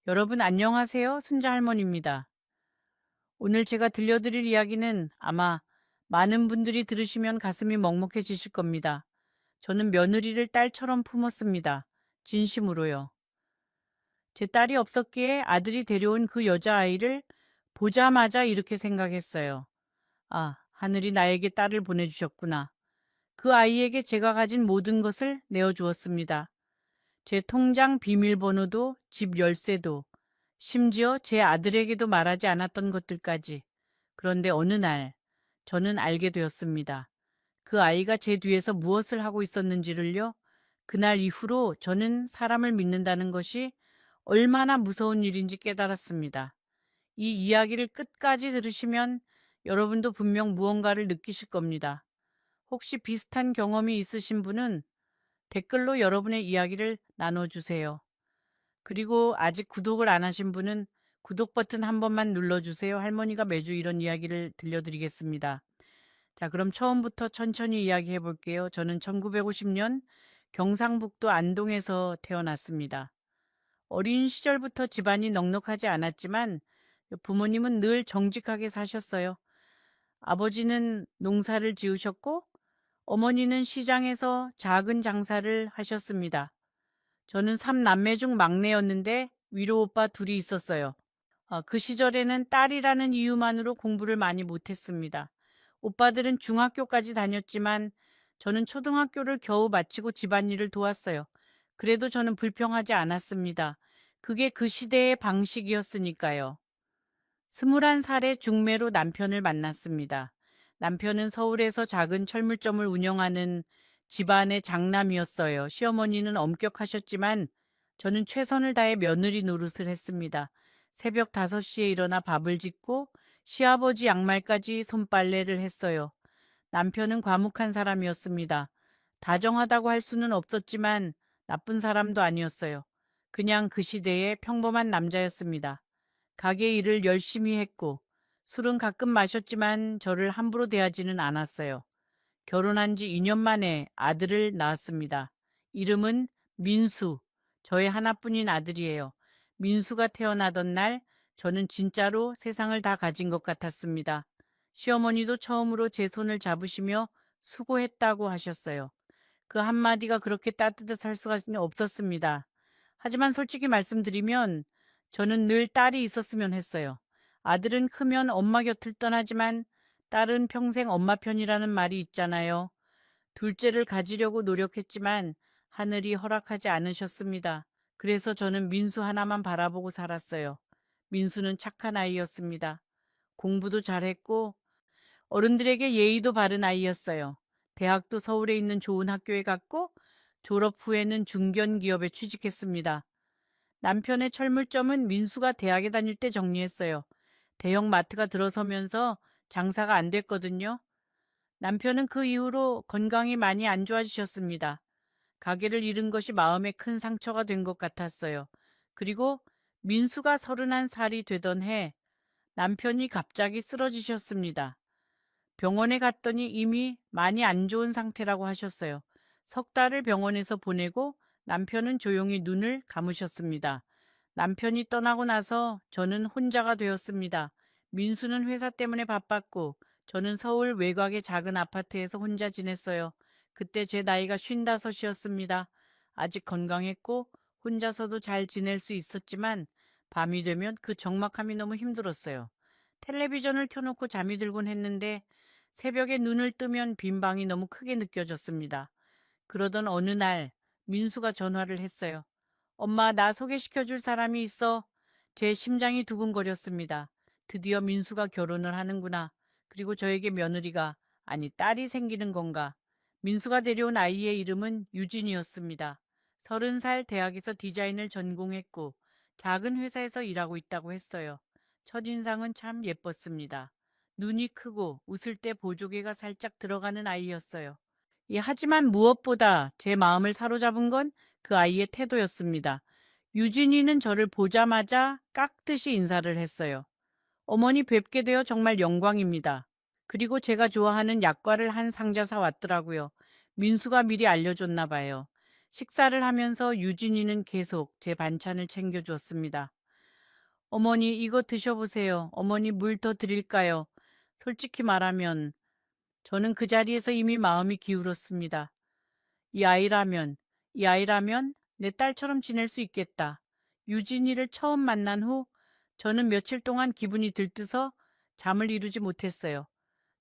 여러분 안녕하세요. 순자 할머니입니다. 오늘 제가 들려드릴 이야기는 아마 많은 분들이 들으시면 가슴이 먹먹해지실 겁니다. 저는 며느리를 딸처럼 품었습니다. 진심으로요. 제 딸이 없었기에 아들이 데려온 그 여자아이를 보자마자 이렇게 생각했어요. 아, 하늘이 나에게 딸을 보내주셨구나. 그 아이에게 제가 가진 모든 것을 내어주었습니다. 제 통장 비밀번호도 집 열쇠도 심지어 제 아들에게도 말하지 않았던 것들까지. 그런데 어느 날 저는 알게 되었습니다. 그 아이가 제 뒤에서 무엇을 하고 있었는지를요. 그날 이후로 저는 사람을 믿는다는 것이 얼마나 무서운 일인지 깨달았습니다. 이 이야기를 끝까지 들으시면 여러분도 분명 무언가를 느끼실 겁니다. 혹시 비슷한 경험이 있으신 분은 댓글로 여러분의 이야기를 나눠주세요. 그리고 아직 구독을 안 하신 분은 구독 버튼 한 번만 눌러주세요. 할머니가 매주 이런 이야기를 들려드리겠습니다. 자, 그럼 처음부터 천천히 이야기해 볼게요. 저는 1950년 경상북도 안동에서 태어났습니다. 어린 시절부터 집안이 넉넉하지 않았지만 부모님은 늘 정직하게 사셨어요. 아버지는 농사를 지으셨고 어머니는 시장에서 작은 장사를 하셨습니다. 저는 3남매 중 막내였는데 위로 오빠 둘이 있었어요. 그 시절에는 딸이라는 이유만으로 공부를 많이 못했습니다. 오빠들은 중학교까지 다녔지만 저는 초등학교를 겨우 마치고 집안일을 도왔어요. 그래도 저는 불평하지 않았습니다. 그게 그 시대의 방식이었으니까요. 21살에 중매로 남편을 만났습니다. 남편은 서울에서 작은 철물점을 운영하는 집안의 장남이었어요. 시어머니는 엄격하셨지만 저는 최선을 다해 며느리 노릇을 했습니다. 새벽 5시에 일어나 밥을 짓고 시아버지 양말까지 손빨래를 했어요. 남편은 과묵한 사람이었습니다. 다정하다고 할 수는 없었지만 나쁜 사람도 아니었어요. 그냥 그 시대의 평범한 남자였습니다. 가게 일을 열심히 했고 술은 가끔 마셨지만 저를 함부로 대하지는 않았어요. 결혼한 지 2년 만에 아들을 낳았습니다. 이름은 민수. 저의 하나뿐인 아들이에요. 민수가 태어나던 날 저는 진짜로 세상을 다 가진 것 같았습니다. 시어머니도 처음으로 제 손을 잡으시며 수고했다고 하셨어요. 그 한마디가 그렇게 따뜻할 수가 없었습니다. 하지만 솔직히 말씀드리면 저는 늘 딸이 있었으면 했어요. 아들은 크면 엄마 곁을 떠나지만 딸은 평생 엄마 편이라는 말이 있잖아요. 둘째를 가지려고 노력했지만 하늘이 허락하지 않으셨습니다. 그래서 저는 민수 하나만 바라보고 살았어요. 민수는 착한 아이였습니다. 공부도 잘했고 어른들에게 예의도 바른 아이였어요. 대학도 서울에 있는 좋은 학교에 갔고 졸업 후에는 중견기업에 취직했습니다. 남편의 철물점은 민수가 대학에 다닐 때 정리했어요. 대형 마트가 들어서면서 장사가 안 됐거든요. 남편은 그 이후로 건강이 많이 안 좋아지셨습니다. 가게를 잃은 것이 마음에 큰 상처가 된 것 같았어요. 그리고 민수가 31살이 되던 해 남편이 갑자기 쓰러지셨습니다. 병원에 갔더니 이미 많이 안 좋은 상태라고 하셨어요. 석 달을 병원에서 보내고 남편은 조용히 눈을 감으셨습니다. 남편이 떠나고 나서 저는 혼자가 되었습니다. 민수는 회사 때문에 바빴고 저는 서울 외곽의 작은 아파트에서 혼자 지냈어요. 그때 제 나이가 55이었습니다. 아직 건강했고 혼자서도 잘 지낼 수 있었지만 밤이 되면 그 적막함이 너무 힘들었어요. 텔레비전을 켜놓고 잠이 들곤 했는데 새벽에 눈을 뜨면 빈 방이 너무 크게 느껴졌습니다. 그러던 어느 날 민수가 전화를 했어요. 엄마, 나 소개시켜줄 사람이 있어. 제 심장이 두근거렸습니다. 드디어 민수가 결혼을 하는구나. 그리고 저에게 며느리가, 아니 딸이 생기는 건가. 민수가 데려온 아이의 이름은 유진이었습니다. 30살 대학에서 디자인을 전공했고 작은 회사에서 일하고 있다고 했어요. 첫인상은 참 예뻤습니다. 눈이 크고 웃을 때 보조개가 살짝 들어가는 아이였어요. 하지만 무엇보다 제 마음을 사로잡은 건 그 아이의 태도였습니다. 유진이는 저를 보자마자 깍듯이 인사를 했어요. 어머니 뵙게 되어 정말 영광입니다. 그리고 제가 좋아하는 약과를 한 상자 사왔더라고요. 민수가 미리 알려줬나 봐요. 식사를 하면서 유진이는 계속 제 반찬을 챙겨주었습니다. 어머니, 이거 드셔보세요. 어머니, 물 더 드릴까요? 솔직히 말하면 저는 그 자리에서 이미 마음이 기울었습니다. 이 아이라면, 이 아이라면 내 딸처럼 지낼 수 있겠다. 유진이를 처음 만난 후 저는 며칠 동안 기분이 들뜨서 잠을 이루지 못했어요.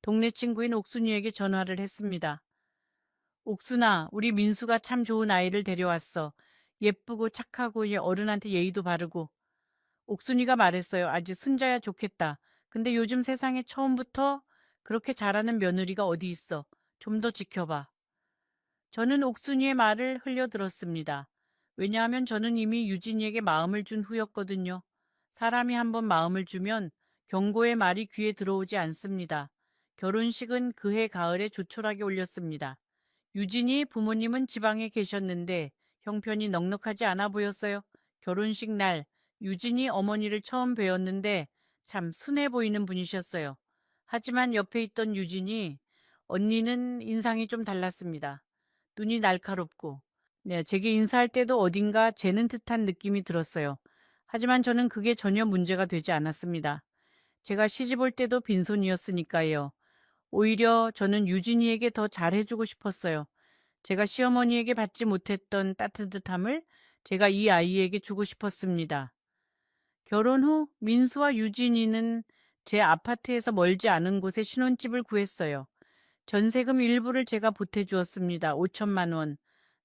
동네 친구인 옥순이에게 전화를 했습니다. 옥순아, 우리 민수가 참 좋은 아이를 데려왔어. 예쁘고 착하고 어른한테 예의도 바르고. 옥순이가 말했어요. 아주 순자야 좋겠다. 근데 요즘 세상에 처음부터 그렇게 잘하는 며느리가 어디 있어. 좀 더 지켜봐. 저는 옥순이의 말을 흘려들었습니다. 왜냐하면 저는 이미 유진이에게 마음을 준 후였거든요. 사람이 한번 마음을 주면 경고의 말이 귀에 들어오지 않습니다. 결혼식은 그해 가을에 조촐하게 올렸습니다. 유진이 부모님은 지방에 계셨는데 형편이 넉넉하지 않아 보였어요. 결혼식 날 유진이 어머니를 처음 뵈었는데 참 순해 보이는 분이셨어요. 하지만 옆에 있던 유진이 언니는 인상이 좀 달랐습니다. 눈이 날카롭고 네, 제게 인사할 때도 어딘가 재는 듯한 느낌이 들었어요. 하지만 저는 그게 전혀 문제가 되지 않았습니다. 제가 시집 올 때도 빈손이었으니까요. 오히려 저는 유진이에게 더 잘해주고 싶었어요. 제가 시어머니에게 받지 못했던 따뜻함을 제가 이 아이에게 주고 싶었습니다. 결혼 후 민수와 유진이는 제 아파트에서 멀지 않은 곳에 신혼집을 구했어요. 전세금 일부를 제가 보태주었습니다. 5천만 원.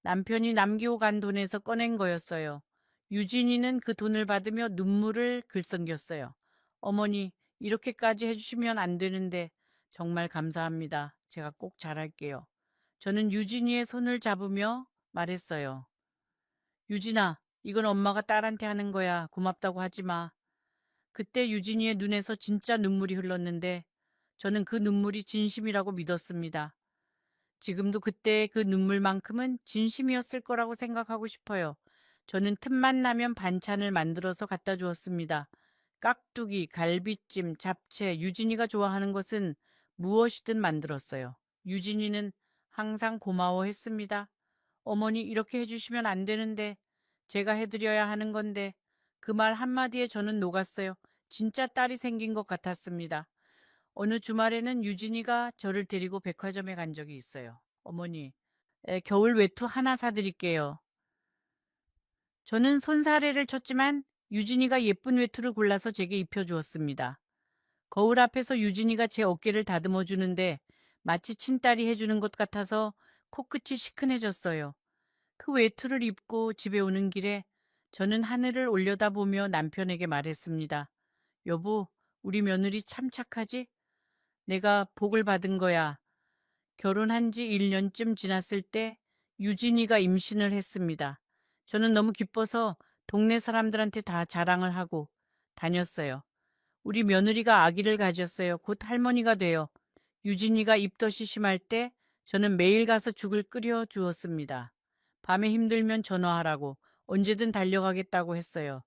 남편이 남기고 간 돈에서 꺼낸 거였어요. 유진이는 그 돈을 받으며 눈물을 글썽겼어요. 어머니, 이렇게까지 해주시면 안 되는데 정말 감사합니다. 제가 꼭 잘할게요. 저는 유진이의 손을 잡으며 말했어요. 유진아, 이건 엄마가 딸한테 하는 거야. 고맙다고 하지 마. 그때 유진이의 눈에서 진짜 눈물이 흘렀는데 저는 그 눈물이 진심이라고 믿었습니다. 지금도 그때 그 눈물만큼은 진심이었을 거라고 생각하고 싶어요. 저는 틈만 나면 반찬을 만들어서 갖다 주었습니다. 깍두기, 갈비찜, 잡채, 유진이가 좋아하는 것은 무엇이든 만들었어요. 유진이는 항상 고마워했습니다. 어머니, 이렇게 해주시면 안 되는데 제가 해드려야 하는 건데 그 말 한마디에 저는 녹았어요. 진짜 딸이 생긴 것 같았습니다. 어느 주말에는 유진이가 저를 데리고 백화점에 간 적이 있어요. 어머니, 겨울 외투 하나 사드릴게요. 저는 손사래를 쳤지만 유진이가 예쁜 외투를 골라서 제게 입혀주었습니다. 거울 앞에서 유진이가 제 어깨를 다듬어 주는데 마치 친딸이 해주는 것 같아서 코끝이 시큰해졌어요. 그 외투를 입고 집에 오는 길에 저는 하늘을 올려다보며 남편에게 말했습니다. 여보, 우리 며느리 참 착하지? 내가 복을 받은 거야. 결혼한 지 1년쯤 지났을 때 유진이가 임신을 했습니다. 저는 너무 기뻐서 동네 사람들한테 다 자랑을 하고 다녔어요. 우리 며느리가 아기를 가졌어요. 곧 할머니가 돼요. 유진이가 입덧이 심할 때 저는 매일 가서 죽을 끓여 주었습니다. 밤에 힘들면 전화하라고 언제든 달려가겠다고 했어요.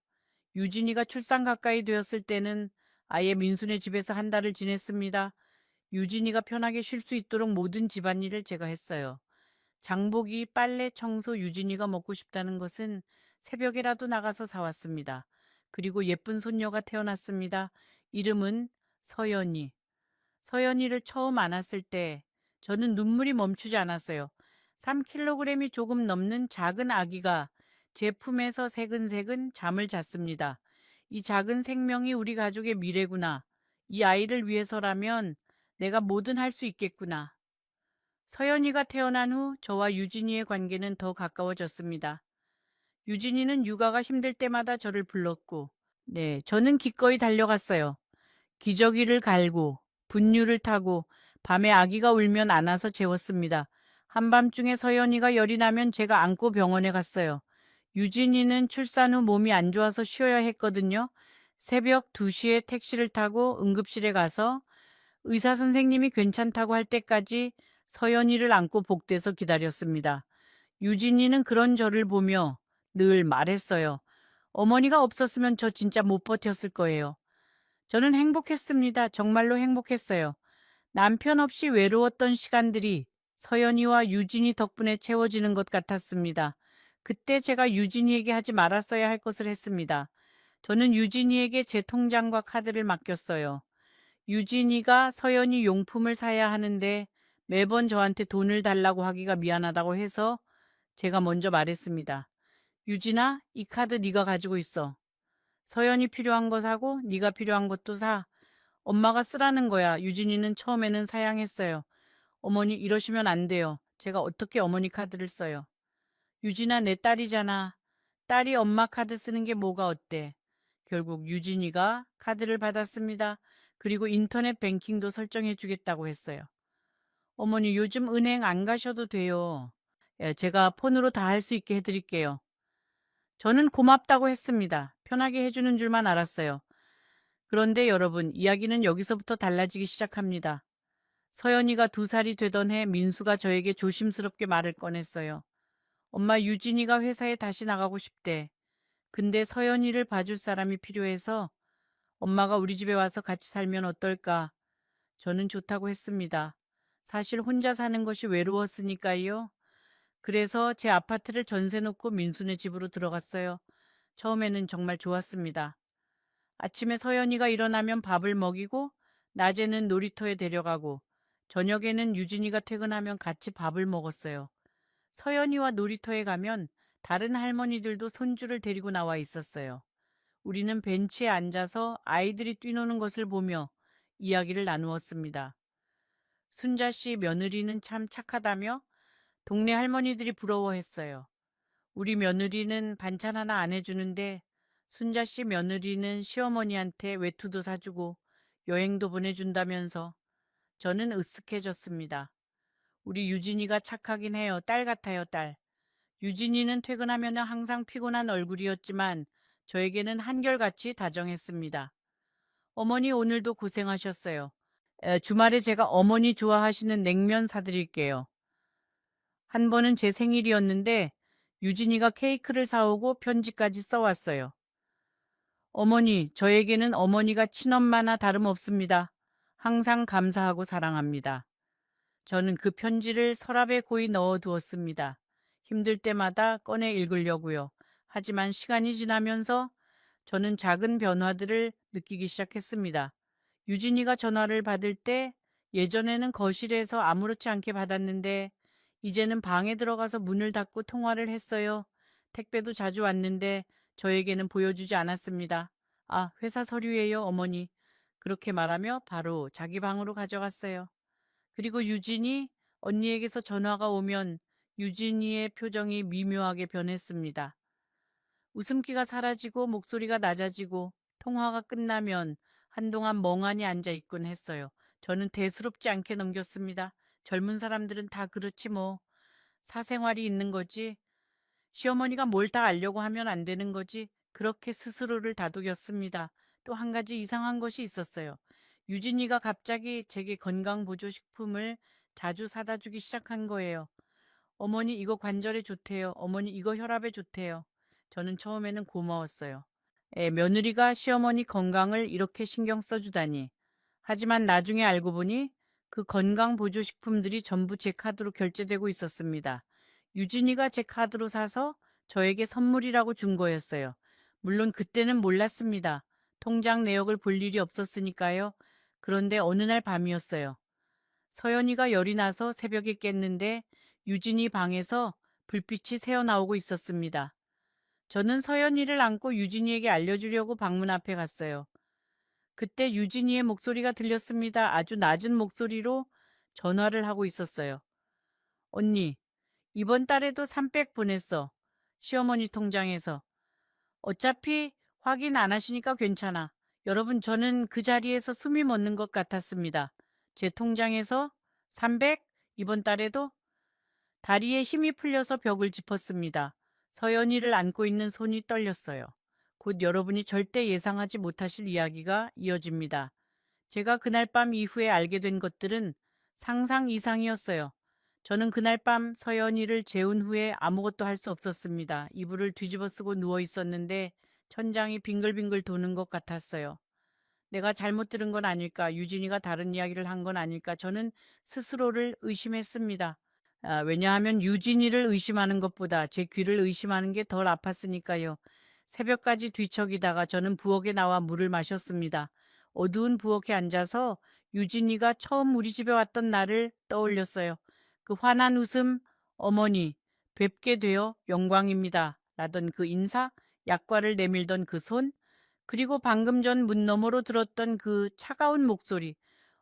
유진이가 출산 가까이 되었을 때는 아예 민수네 집에서 한 달을 지냈습니다. 유진이가 편하게 쉴 수 있도록 모든 집안일을 제가 했어요. 장보기, 빨래, 청소, 유진이가 먹고 싶다는 것은 새벽에라도 나가서 사왔습니다. 그리고 예쁜 손녀가 태어났습니다. 이름은 서연이. 서연이를 처음 안았을 때 저는 눈물이 멈추지 않았어요. 3kg이 조금 넘는 작은 아기가 제 품에서 새근새근 잠을 잤습니다. 이 작은 생명이 우리 가족의 미래구나. 이 아이를 위해서라면 내가 뭐든 할 수 있겠구나. 서연이가 태어난 후 저와 유진이의 관계는 더 가까워졌습니다. 유진이는 육아가 힘들 때마다 저를 불렀고, 네, 저는 기꺼이 달려갔어요. 기저귀를 갈고 분유를 타고 밤에 아기가 울면 안아서 재웠습니다. 한밤중에 서연이가 열이 나면 제가 안고 병원에 갔어요. 유진이는 출산 후 몸이 안 좋아서 쉬어야 했거든요. 새벽 2시에 택시를 타고 응급실에 가서 의사 선생님이 괜찮다고 할 때까지 서연이를 안고 복대서 기다렸습니다. 유진이는 그런 저를 보며 늘 말했어요. 어머니가 없었으면 저 진짜 못 버텼을 거예요. 저는 행복했습니다. 정말로 행복했어요. 남편 없이 외로웠던 시간들이 서연이와 유진이 덕분에 채워지는 것 같았습니다. 그때 제가 유진이에게 하지 말았어야 할 것을 했습니다. 저는 유진이에게 제 통장과 카드를 맡겼어요. 유진이가 서연이 용품을 사야 하는데 매번 저한테 돈을 달라고 하기가 미안하다고 해서 제가 먼저 말했습니다. 유진아, 이 카드 네가 가지고 있어. 서연이 필요한 거 사고 네가 필요한 것도 사. 엄마가 쓰라는 거야. 유진이는 처음에는 사양했어요. 어머니 이러시면 안 돼요. 제가 어떻게 어머니 카드를 써요. 유진아, 내 딸이잖아. 딸이 엄마 카드 쓰는 게 뭐가 어때? 결국 유진이가 카드를 받았습니다. 그리고 인터넷 뱅킹도 설정해 주겠다고 했어요. 어머니 요즘 은행 안 가셔도 돼요. 예, 제가 폰으로 다 할 수 있게 해드릴게요. 저는 고맙다고 했습니다. 편하게 해주는 줄만 알았어요. 그런데 여러분, 이야기는 여기서부터 달라지기 시작합니다. 서연이가 2살이 되던 해 민수가 저에게 조심스럽게 말을 꺼냈어요. 엄마, 유진이가 회사에 다시 나가고 싶대. 근데 서연이를 봐줄 사람이 필요해서 엄마가 우리 집에 와서 같이 살면 어떨까? 저는 좋다고 했습니다. 사실 혼자 사는 것이 외로웠으니까요. 그래서 제 아파트를 전세 놓고 민수네 집으로 들어갔어요. 처음에는 정말 좋았습니다. 아침에 서연이가 일어나면 밥을 먹이고 낮에는 놀이터에 데려가고 저녁에는 유진이가 퇴근하면 같이 밥을 먹었어요. 서연이와 놀이터에 가면 다른 할머니들도 손주를 데리고 나와 있었어요. 우리는 벤치에 앉아서 아이들이 뛰노는 것을 보며 이야기를 나누었습니다. 순자 씨 며느리는 참 착하다며 동네 할머니들이 부러워했어요. 우리 며느리는 반찬 하나 안 해주는데 순자 씨 며느리는 시어머니한테 외투도 사주고 여행도 보내준다면서 저는 으쓱해졌습니다. 우리 유진이가 착하긴 해요. 딸 같아요, 딸. 유진이는 퇴근하면 항상 피곤한 얼굴이었지만 저에게는 한결같이 다정했습니다. 어머니 오늘도 고생하셨어요. 주말에 제가 어머니 좋아하시는 냉면 사드릴게요. 한 번은 제 생일이었는데 유진이가 케이크를 사오고 편지까지 써왔어요. 어머니, 저에게는 어머니가 친엄마나 다름없습니다. 항상 감사하고 사랑합니다. 저는 그 편지를 서랍에 고이 넣어두었습니다. 힘들 때마다 꺼내 읽으려고요. 하지만 시간이 지나면서 저는 작은 변화들을 느끼기 시작했습니다. 유진이가 전화를 받을 때 예전에는 거실에서 아무렇지 않게 받았는데 이제는 방에 들어가서 문을 닫고 통화를 했어요. 택배도 자주 왔는데 저에게는 보여주지 않았습니다. 아, 회사 서류예요, 어머니. 그렇게 말하며 바로 자기 방으로 가져갔어요. 그리고 유진이 언니에게서 전화가 오면 유진이의 표정이 미묘하게 변했습니다. 웃음기가 사라지고 목소리가 낮아지고 통화가 끝나면 한동안 멍하니 앉아 있곤 했어요. 저는 대수롭지 않게 넘겼습니다. 젊은 사람들은 다 그렇지 뭐. 사생활이 있는 거지. 시어머니가 뭘 다 알려고 하면 안 되는 거지. 그렇게 스스로를 다독였습니다. 또 한 가지 이상한 것이 있었어요. 유진이가 갑자기 제게 건강보조식품을 자주 사다 주기 시작한 거예요. 어머니 이거 관절에 좋대요. 어머니 이거 혈압에 좋대요. 저는 처음에는 고마웠어요. 며느리가 시어머니 건강을 이렇게 신경 써주다니. 하지만 나중에 알고 보니 그 건강보조식품들이 전부 제 카드로 결제되고 있었습니다. 유진이가 제 카드로 사서 저에게 선물이라고 준 거였어요. 물론 그때는 몰랐습니다. 통장 내역을 볼 일이 없었으니까요. 그런데 어느 날 밤이었어요. 서연이가 열이 나서 새벽에 깼는데 유진이 방에서 불빛이 새어나오고 있었습니다. 저는 서연이를 안고 유진이에게 알려주려고 방문 앞에 갔어요. 그때 유진이의 목소리가 들렸습니다. 아주 낮은 목소리로 전화를 하고 있었어요. 언니, 이번 달에도 300 보냈어. 시어머니 통장에서. 어차피 확인 안 하시니까 괜찮아. 여러분, 저는 그 자리에서 숨이 멎는 것 같았습니다. 제 통장에서 300? 이번 달에도? 다리에 힘이 풀려서 벽을 짚었습니다. 서연이를 안고 있는 손이 떨렸어요. 곧 여러분이 절대 예상하지 못하실 이야기가 이어집니다. 제가 그날 밤 이후에 알게 된 것들은 상상 이상이었어요. 저는 그날 밤 서연이를 재운 후에 아무것도 할 수 없었습니다. 이불을 뒤집어 쓰고 누워 있었는데 천장이 빙글빙글 도는 것 같았어요. 내가 잘못 들은 건 아닐까, 유진이가 다른 이야기를 한 건 아닐까, 저는 스스로를 의심했습니다. 왜냐하면 유진이를 의심하는 것보다 제 귀를 의심하는 게 덜 아팠으니까요. 새벽까지 뒤척이다가 저는 부엌에 나와 물을 마셨습니다. 어두운 부엌에 앉아서 유진이가 처음 우리 집에 왔던 날을 떠올렸어요. 그 환한 웃음, 어머니, 뵙게 되어 영광입니다. 라던 그 인사, 약과를 내밀던 그 손, 그리고 방금 전 문 너머로 들었던 그 차가운 목소리.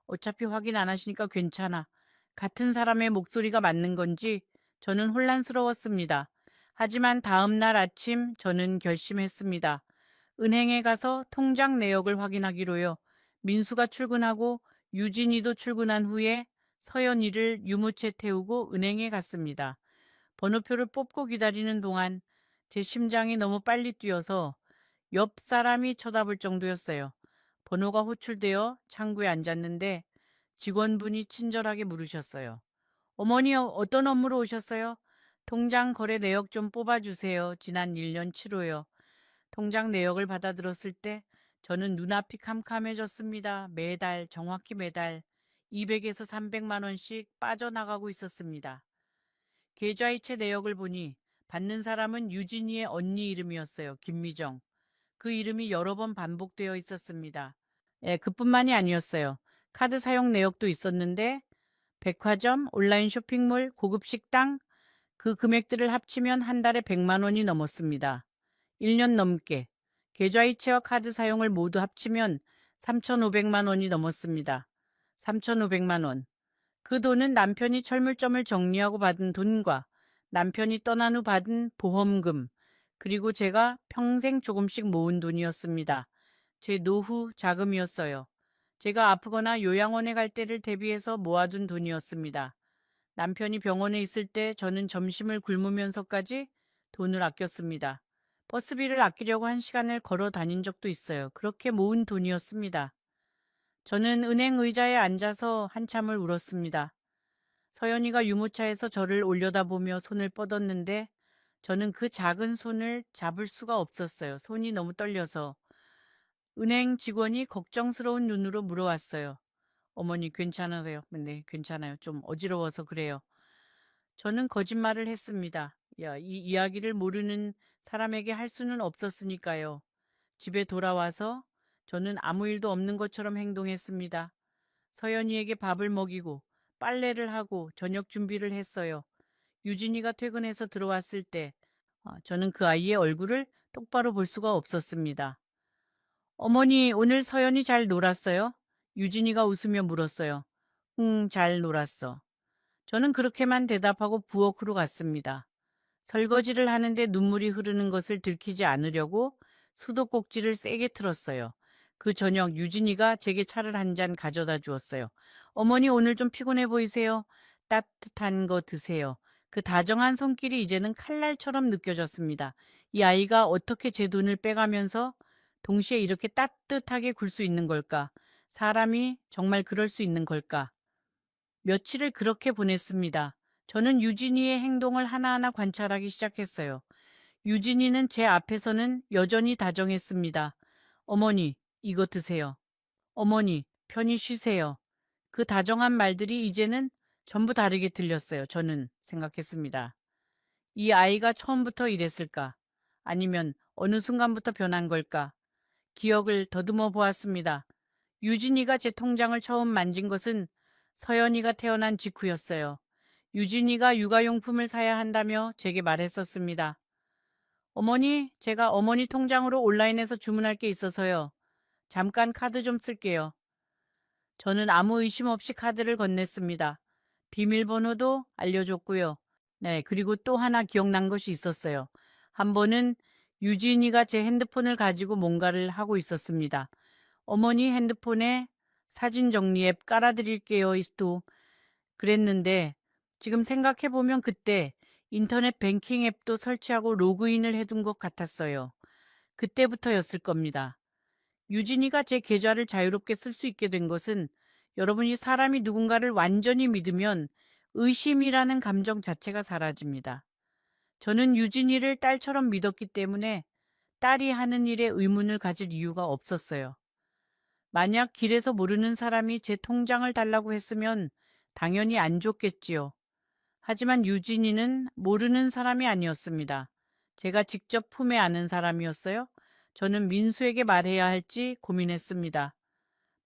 어차피 확인 안 하시니까 괜찮아. 같은 사람의 목소리가 맞는 건지 저는 혼란스러웠습니다. 하지만 다음 날 아침 저는 결심했습니다. 은행에 가서 통장 내역을 확인하기로요. 민수가 출근하고 유진이도 출근한 후에 서연이를 유모차에 태우고 은행에 갔습니다. 번호표를 뽑고 기다리는 동안 제 심장이 너무 빨리 뛰어서 옆 사람이 쳐다볼 정도였어요. 번호가 호출되어 창구에 앉았는데 직원분이 친절하게 물으셨어요. 어머니, 어떤 업무로 오셨어요? 통장 거래 내역 좀 뽑아주세요. 지난 1년 치로요. 통장 내역을 받아들었을 때 저는 눈앞이 캄캄해졌습니다. 매달, 정확히 매달 200에서 300만 원씩 빠져나가고 있었습니다. 계좌이체 내역을 보니 받는 사람은 유진이의 언니 이름이었어요. 김미정. 그 이름이 여러 번 반복되어 있었습니다. 예, 그뿐만이 아니었어요. 카드 사용 내역도 있었는데 백화점, 온라인 쇼핑몰, 고급 식당 그 금액들을 합치면 한 달에 100만 원이 넘었습니다. 1년 넘게. 계좌이체와 카드 사용을 모두 합치면 3,500만 원이 넘었습니다. 3,500만 원. 그 돈은 남편이 철물점을 정리하고 받은 돈과 남편이 떠난 후 받은 보험금, 그리고 제가 평생 조금씩 모은 돈이었습니다. 제 노후 자금이었어요. 제가 아프거나 요양원에 갈 때를 대비해서 모아둔 돈이었습니다. 남편이 병원에 있을 때 저는 점심을 굶으면서까지 돈을 아꼈습니다. 버스비를 아끼려고 1시간을 걸어 다닌 적도 있어요. 그렇게 모은 돈이었습니다. 저는 은행 의자에 앉아서 한참을 울었습니다. 서연이가 유모차에서 저를 올려다보며 손을 뻗었는데 저는 그 작은 손을 잡을 수가 없었어요. 손이 너무 떨려서. 은행 직원이 걱정스러운 눈으로 물어왔어요. 어머니 괜찮으세요? 네, 괜찮아요. 좀 어지러워서 그래요. 저는 거짓말을 했습니다. 야, 이 이야기를 모르는 사람에게 할 수는 없었으니까요. 집에 돌아와서 저는 아무 일도 없는 것처럼 행동했습니다. 서연이에게 밥을 먹이고 빨래를 하고 저녁 준비를 했어요. 유진이가 퇴근해서 들어왔을 때 저는 그 아이의 얼굴을 똑바로 볼 수가 없었습니다. 어머니, 오늘 서연이 잘 놀았어요? 유진이가 웃으며 물었어요. 응, 잘 놀았어. 저는 그렇게만 대답하고 부엌으로 갔습니다. 설거지를 하는데 눈물이 흐르는 것을 들키지 않으려고 수도꼭지를 세게 틀었어요. 그 저녁 유진이가 제게 차를 한 잔 가져다 주었어요. 어머니 오늘 좀 피곤해 보이세요? 따뜻한 거 드세요. 그 다정한 손길이 이제는 칼날처럼 느껴졌습니다. 이 아이가 어떻게 제 돈을 빼가면서 동시에 이렇게 따뜻하게 굴 수 있는 걸까? 사람이 정말 그럴 수 있는 걸까? 며칠을 그렇게 보냈습니다. 저는 유진이의 행동을 하나하나 관찰하기 시작했어요. 유진이는 제 앞에서는 여전히 다정했습니다. 어머니, 이거 드세요. 어머니, 편히 쉬세요. 그 다정한 말들이 이제는 전부 다르게 들렸어요. 저는 생각했습니다. 이 아이가 처음부터 이랬을까? 아니면 어느 순간부터 변한 걸까? 기억을 더듬어 보았습니다. 유진이가 제 통장을 처음 만진 것은 서연이가 태어난 직후였어요. 유진이가 육아용품을 사야 한다며 제게 말했었습니다. 어머니, 제가 어머니 통장으로 온라인에서 주문할 게 있어서요. 잠깐 카드 좀 쓸게요. 저는 아무 의심 없이 카드를 건넸습니다. 비밀번호도 알려줬고요. 네, 그리고 또 하나 기억난 것이 있었어요. 한 번은 유진이가 제 핸드폰을 가지고 뭔가를 하고 있었습니다. 어머니 핸드폰에 사진 정리 앱 깔아드릴게요. 또 그랬는데 지금 생각해보면 그때 인터넷 뱅킹 앱도 설치하고 로그인을 해둔 것 같았어요. 그때부터였을 겁니다. 유진이가 제 계좌를 자유롭게 쓸 수 있게 된 것은 여러분이 사람이 누군가를 완전히 믿으면 의심이라는 감정 자체가 사라집니다. 저는 유진이를 딸처럼 믿었기 때문에 딸이 하는 일에 의문을 가질 이유가 없었어요. 만약 길에서 모르는 사람이 제 통장을 달라고 했으면 당연히 안 줬겠지요. 하지만 유진이는 모르는 사람이 아니었습니다. 제가 직접 품에 안은 사람이었어요. 저는 민수에게 말해야 할지 고민했습니다.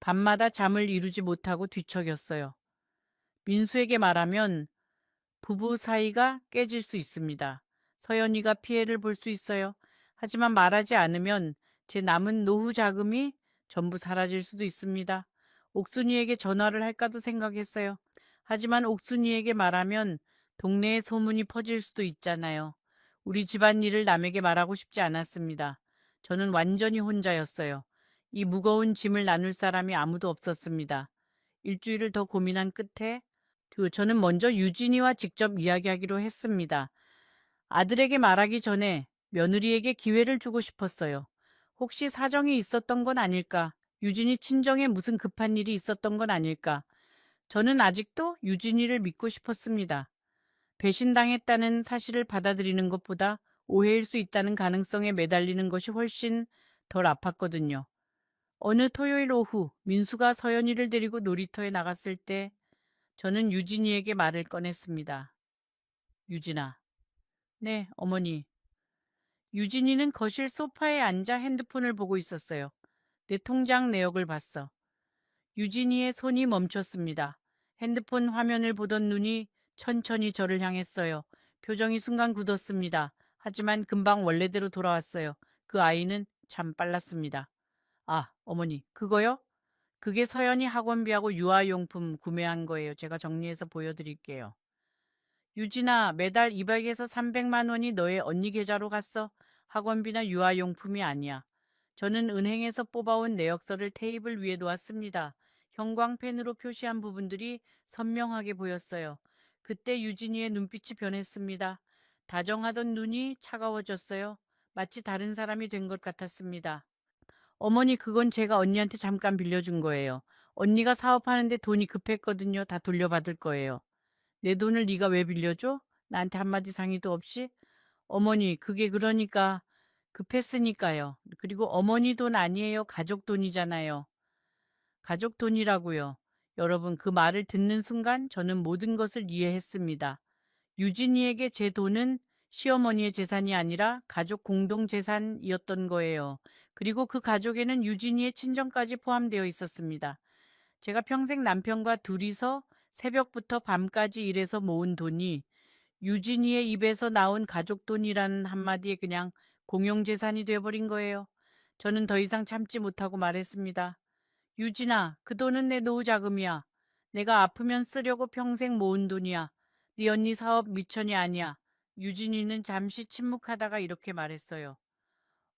밤마다 잠을 이루지 못하고 뒤척였어요. 민수에게 말하면 부부 사이가 깨질 수 있습니다. 서연이가 피해를 볼 수 있어요. 하지만 말하지 않으면 제 남은 노후 자금이 전부 사라질 수도 있습니다. 옥순이에게 전화를 할까도 생각했어요. 하지만 옥순이에게 말하면 동네에 소문이 퍼질 수도 있잖아요. 우리 집안 일을 남에게 말하고 싶지 않았습니다. 저는 완전히 혼자였어요. 이 무거운 짐을 나눌 사람이 아무도 없었습니다. 일주일을 더 고민한 끝에 저는 먼저 유진이와 직접 이야기하기로 했습니다. 아들에게 말하기 전에 며느리에게 기회를 주고 싶었어요. 혹시 사정이 있었던 건 아닐까? 유진이 친정에 무슨 급한 일이 있었던 건 아닐까? 저는 아직도 유진이를 믿고 싶었습니다. 배신당했다는 사실을 받아들이는 것보다 오해일 수 있다는 가능성에 매달리는 것이 훨씬 덜 아팠거든요. 어느 토요일 오후 민수가 서연이를 데리고 놀이터에 나갔을 때 저는 유진이에게 말을 꺼냈습니다. 유진아. 네, 어머니. 유진이는 거실 소파에 앉아 핸드폰을 보고 있었어요. 내 통장 내역을 봤어. 유진이의 손이 멈췄습니다. 핸드폰 화면을 보던 눈이 천천히 저를 향했어요. 표정이 순간 굳었습니다. 하지만 금방 원래대로 돌아왔어요. 그 아이는 참 빨랐습니다. 아, 어머니, 그거요? 그게 서연이 학원비하고 유아용품 구매한 거예요. 제가 정리해서 보여드릴게요. 유진아, 매달 200에서 300만 원이 너의 언니 계좌로 갔어. 학원비나 유아용품이 아니야. 저는 은행에서 뽑아온 내역서를 테이블 위에 놓았습니다. 형광펜으로 표시한 부분들이 선명하게 보였어요. 그때 유진이의 눈빛이 변했습니다. 다정하던 눈이 차가워졌어요. 마치 다른 사람이 된 것 같았습니다. 어머니, 그건 제가 언니한테 잠깐 빌려준 거예요. 언니가 사업하는데 돈이 급했거든요. 다 돌려받을 거예요. 내 돈을 네가 왜 빌려줘? 나한테 한마디 상의도 없이? 어머니, 그게 그러니까 급했으니까요. 그리고 어머니 돈 아니에요. 가족 돈이잖아요. 가족 돈이라고요. 여러분, 그 말을 듣는 순간 저는 모든 것을 이해했습니다. 유진이에게 제 돈은 시어머니의 재산이 아니라 가족 공동 재산이었던 거예요. 그리고 그 가족에는 유진이의 친정까지 포함되어 있었습니다. 제가 평생 남편과 둘이서 새벽부터 밤까지 일해서 모은 돈이 유진이의 입에서 나온 가족 돈이라는 한마디에 그냥 공용재산이 되어버린 거예요. 저는 더 이상 참지 못하고 말했습니다. 유진아, 그 돈은 내 노후 자금이야. 내가 아프면 쓰려고 평생 모은 돈이야. 네 언니 사업 미천이 아니야. 유진이는 잠시 침묵하다가 이렇게 말했어요.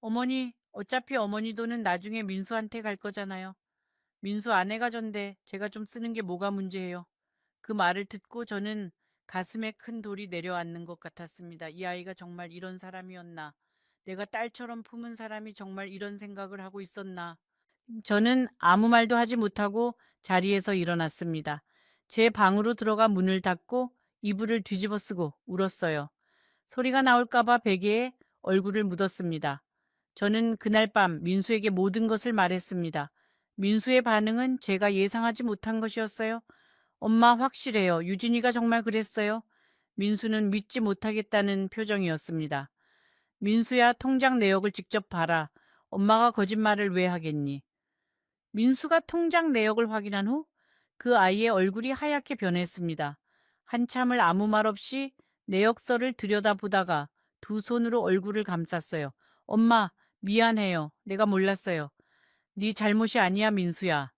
어머니, 어차피 어머니 돈은 나중에 민수한테 갈 거잖아요. 민수 아내가 전데 제가 좀 쓰는 게 뭐가 문제예요. 그 말을 듣고 저는 가슴에 큰 돌이 내려앉는 것 같았습니다. 이 아이가 정말 이런 사람이었나? 내가 딸처럼 품은 사람이 정말 이런 생각을 하고 있었나? 저는 아무 말도 하지 못하고 자리에서 일어났습니다. 제 방으로 들어가 문을 닫고 이불을 뒤집어 쓰고 울었어요. 소리가 나올까봐 베개에 얼굴을 묻었습니다. 저는 그날 밤 민수에게 모든 것을 말했습니다. 민수의 반응은 제가 예상하지 못한 것이었어요. 엄마 확실해요. 유진이가 정말 그랬어요. 민수는 믿지 못하겠다는 표정이었습니다. 민수야, 통장 내역을 직접 봐라. 엄마가 거짓말을 왜 하겠니? 민수가 통장 내역을 확인한 후 그 아이의 얼굴이 하얗게 변했습니다. 한참을 아무 말 없이 내역서를 들여다보다가 두 손으로 얼굴을 감쌌어요. 엄마, 미안해요. 내가 몰랐어요. 네 잘못이 아니야, 민수야.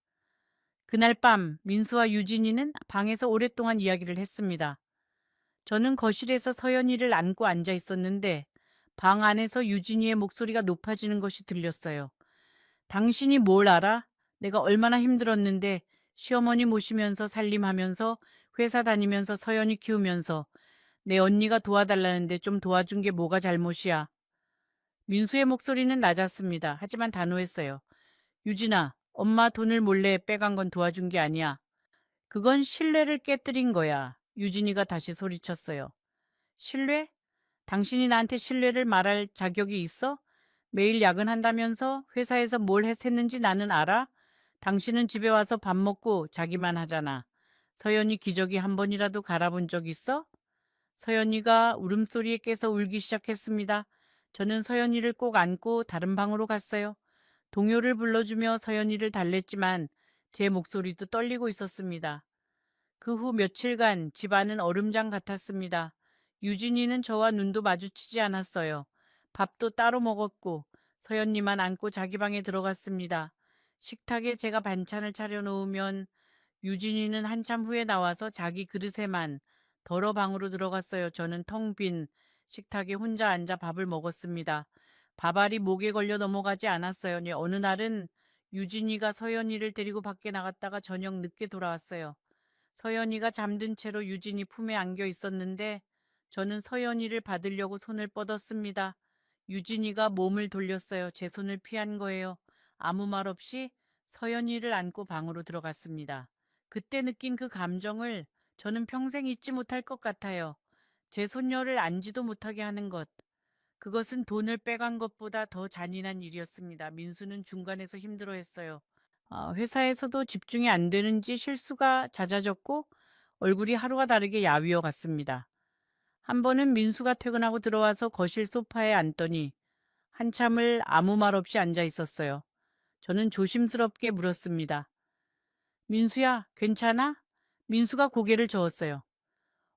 그날 밤 민수와 유진이는 방에서 오랫동안 이야기를 했습니다. 저는 거실에서 서연이를 안고 앉아 있었는데 방 안에서 유진이의 목소리가 높아지는 것이 들렸어요. 당신이 뭘 알아? 내가 얼마나 힘들었는데 시어머니 모시면서 살림하면서 회사 다니면서 서연이 키우면서 내 언니가 도와달라는데 좀 도와준 게 뭐가 잘못이야? 민수의 목소리는 낮았습니다. 하지만 단호했어요. 유진아, 엄마 돈을 몰래 빼간 건 도와준 게 아니야. 그건 신뢰를 깨뜨린 거야. 유진이가 다시 소리쳤어요. 신뢰? 당신이 나한테 신뢰를 말할 자격이 있어? 매일 야근한다면서 회사에서 뭘 했었는지 나는 알아? 당신은 집에 와서 밥 먹고 자기만 하잖아. 서연이 기저귀 한 번이라도 갈아본 적 있어? 서연이가 울음소리에 깨서 울기 시작했습니다. 저는 서연이를 꼭 안고 다른 방으로 갔어요. 동요를 불러주며 서연이를 달랬지만 제 목소리도 떨리고 있었습니다. 그 후 며칠간 집안은 얼음장 같았습니다. 유진이는 저와 눈도 마주치지 않았어요. 밥도 따로 먹었고 서연이만 안고 자기 방에 들어갔습니다. 식탁에 제가 반찬을 차려놓으면 유진이는 한참 후에 나와서 자기 그릇에만 덜어 방으로 들어갔어요. 저는 텅 빈 식탁에 혼자 앉아 밥을 먹었습니다. 밥알이 목에 걸려 넘어가지 않았어요. 네, 어느 날은 유진이가 서연이를 데리고 밖에 나갔다가 저녁 늦게 돌아왔어요. 서연이가 잠든 채로 유진이 품에 안겨 있었는데 저는 서연이를 받으려고 손을 뻗었습니다. 유진이가 몸을 돌렸어요. 제 손을 피한 거예요. 아무 말 없이 서연이를 안고 방으로 들어갔습니다. 그때 느낀 그 감정을 저는 평생 잊지 못할 것 같아요. 제 손녀를 안지도 못하게 하는 것. 그것은 돈을 빼간 것보다 더 잔인한 일이었습니다. 민수는 중간에서 힘들어했어요. 회사에서도 집중이 안 되는지 실수가 잦아졌고 얼굴이 하루가 다르게 야위어 갔습니다. 한 번은 민수가 퇴근하고 들어와서 거실 소파에 앉더니 한참을 아무 말 없이 앉아 있었어요. 저는 조심스럽게 물었습니다. 민수야, 괜찮아? 민수가 고개를 저었어요.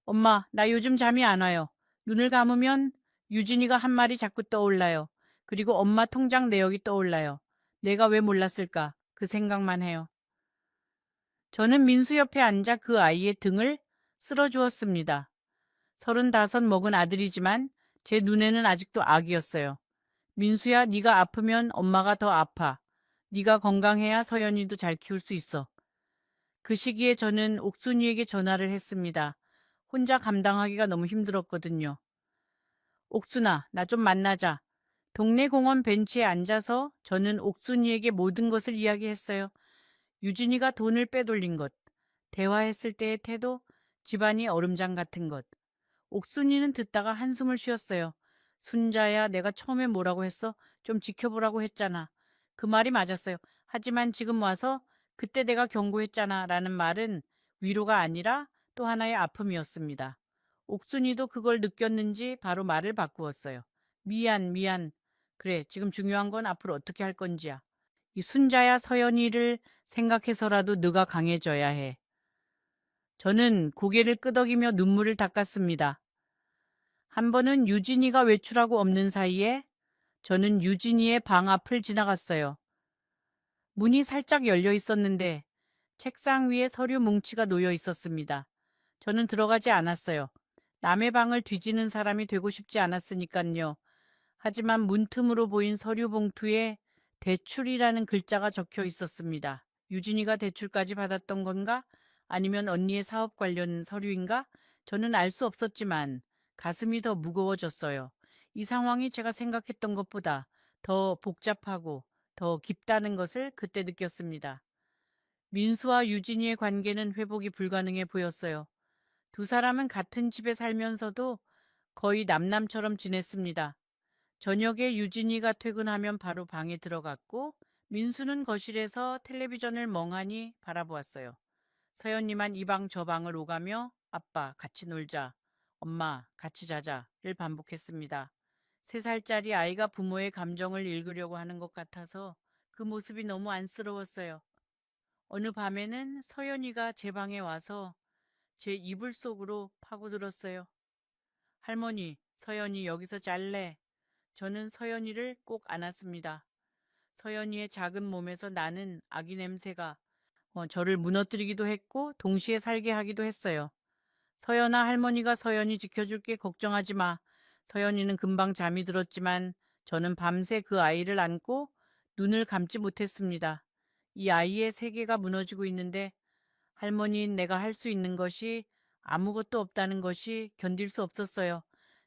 엄마, 나 요즘 잠이 안 와요. 눈을 감으면 유진이가 한 말이 자꾸 떠올라요. 그리고 엄마 통장 내역이 떠올라요. 내가 왜 몰랐을까? 그 생각만 해요. 저는 민수 옆에 앉아 그 아이의 등을 쓸어주었습니다. 35 먹은 아들이지만 제 눈에는 아직도 아기였어요. 민수야, 네가 아프면 엄마가 더 아파. 네가 건강해야 서연이도 잘 키울 수 있어. 그 시기에 저는 옥순이에게 전화를 했습니다. 혼자 감당하기가 너무 힘들었거든요. 옥순아, 나 좀 만나자. 동네 공원 벤치에 앉아서 저는 옥순이에게 모든 것을 이야기했어요. 유진이가 돈을 빼돌린 것, 대화했을 때의 태도, 집안이 얼음장 같은 것. 옥순이는 듣다가 한숨을 쉬었어요. 순자야, 내가 처음에 뭐라고 했어? 좀 지켜보라고 했잖아. 그 말이 맞았어요. 하지만 지금 와서 그때 내가 경고했잖아 라는 말은 위로가 아니라 또 하나의 아픔이었습니다. 옥순이도 그걸 느꼈는지 바로 말을 바꾸었어요. 미안, 미안. 그래, 지금 중요한 건 앞으로 어떻게 할 건지야. 이 순자야 서연이를 생각해서라도 네가 강해져야 해. 저는 고개를 끄덕이며 눈물을 닦았습니다. 한 번은 유진이가 외출하고 없는 사이에 저는 유진이의 방 앞을 지나갔어요. 문이 살짝 열려 있었는데 책상 위에 서류 뭉치가 놓여 있었습니다. 저는 들어가지 않았어요. 남의 방을 뒤지는 사람이 되고 싶지 않았으니까요. 하지만 문틈으로 보인 서류 봉투에 대출이라는 글자가 적혀 있었습니다. 유진이가 대출까지 받았던 건가? 아니면 언니의 사업 관련 서류인가? 저는 알 수 없었지만 가슴이 더 무거워졌어요. 이 상황이 제가 생각했던 것보다 더 복잡하고 더 깊다는 것을 그때 느꼈습니다. 민수와 유진이의 관계는 회복이 불가능해 보였어요. 두 사람은 같은 집에 살면서도 거의 남남처럼 지냈습니다. 저녁에 유진이가 퇴근하면 바로 방에 들어갔고 민수는 거실에서 텔레비전을 멍하니 바라보았어요. 서연이만 이 방 저 방을 오가며 아빠 같이 놀자, 엄마 같이 자자를 반복했습니다. 3살짜리 아이가 부모의 감정을 읽으려고 하는 것 같아서 그 모습이 너무 안쓰러웠어요. 어느 밤에는 서연이가 제 방에 와서 제 이불 속으로 파고들었어요. 할머니, 서연이 여기서 잘래. 저는 서연이를 꼭 안았습니다. 서연이의 작은 몸에서 나는 아기 냄새가 저를 무너뜨리기도 했고 동시에 살게 하기도 했어요. 서연아, 할머니가 서연이 지켜줄게. 걱정하지 마. 서연이는 금방 잠이 들었지만 저는 밤새 그 아이를 안고 눈을 감지 못했습니다. 이 아이의 세계가 무너지고 있는데 할머니인 내가 할 수 있는 것이 아무것도 없다는 것이 견딜 수 없었어요.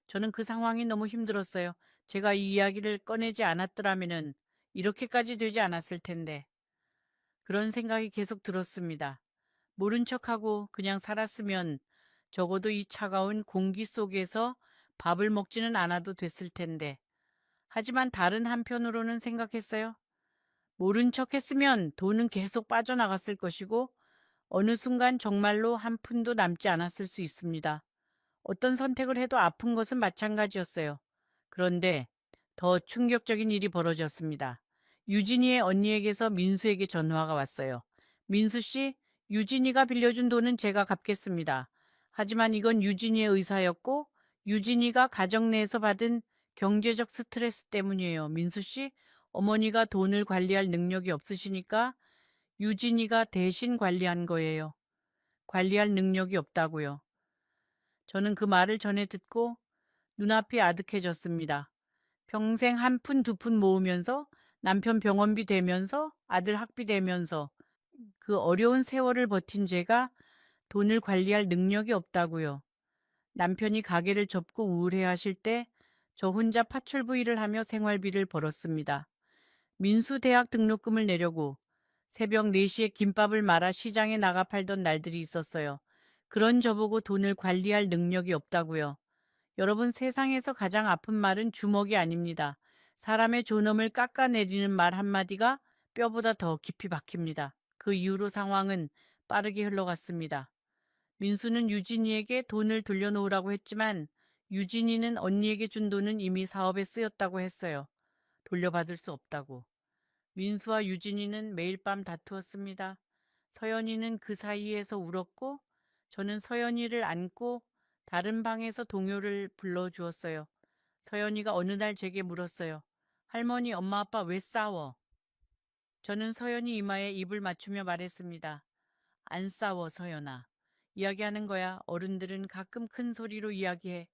저는 그 상황이 너무 힘들었어요. 제가 이 이야기를 꺼내지 않았더라면 이렇게까지 되지 않았을 텐데. 그런 생각이 계속 들었습니다. 모른 척하고 그냥 살았으면 적어도 이 차가운 공기 속에서 밥을 먹지는 않아도 됐을 텐데. 하지만 다른 한편으로는 생각했어요. 모른 척 했으면 돈은 계속 빠져나갔을 것이고 어느 순간 정말로 한 푼도 남지 않았을 수 있습니다. 어떤 선택을 해도 아픈 것은 마찬가지였어요. 그런데 더 충격적인 일이 벌어졌습니다. 유진이의 언니에게서 민수에게 전화가 왔어요. 민수 씨, 유진이가 빌려준 돈은 제가 갚겠습니다. 하지만 이건 유진이의 의사였고 유진이가 가정 내에서 받은 경제적 스트레스 때문이에요. 민수 씨, 어머니가 돈을 관리할 능력이 없으시니까 유진이가 대신 관리한 거예요. 관리할 능력이 없다고요. 저는 그 말을 전해 듣고 눈앞이 아득해졌습니다. 평생 한 푼 두 푼 모으면서 남편 병원비 대면서 아들 학비 대면서 그 어려운 세월을 버틴 제가 돈을 관리할 능력이 없다고요. 남편이 가게를 접고 우울해하실 때 저 혼자 파출부 일을 하며 생활비를 벌었습니다. 민수대학 등록금을 내려고 새벽 4시에 김밥을 말아 시장에 나가 팔던 날들이 있었어요. 그런 저보고 돈을 관리할 능력이 없다고요. 여러분, 세상에서 가장 아픈 말은 주먹이 아닙니다. 사람의 존엄을 깎아내리는 말 한마디가 뼈보다 더 깊이 박힙니다. 그 이후로 상황은 빠르게 흘러갔습니다. 민수는 유진이에게 돈을 돌려놓으라고 했지만 유진이는 언니에게 준 돈은 이미 사업에 쓰였다고 했어요. 돌려받을 수 없다고. 민수와 유진이는 매일 밤 다투었습니다. 서연이는 그 사이에서 울었고 저는 서연이를 안고 다른 방에서 동요를 불러주었어요. 서연이가 어느 날 제게 물었어요. 할머니, 엄마, 아빠 왜 싸워? 저는 서연이 이마에 입을 맞추며 말했습니다. 안 싸워, 서연아. 이야기하는 거야. 어른들은 가끔 큰 소리로 이야기해.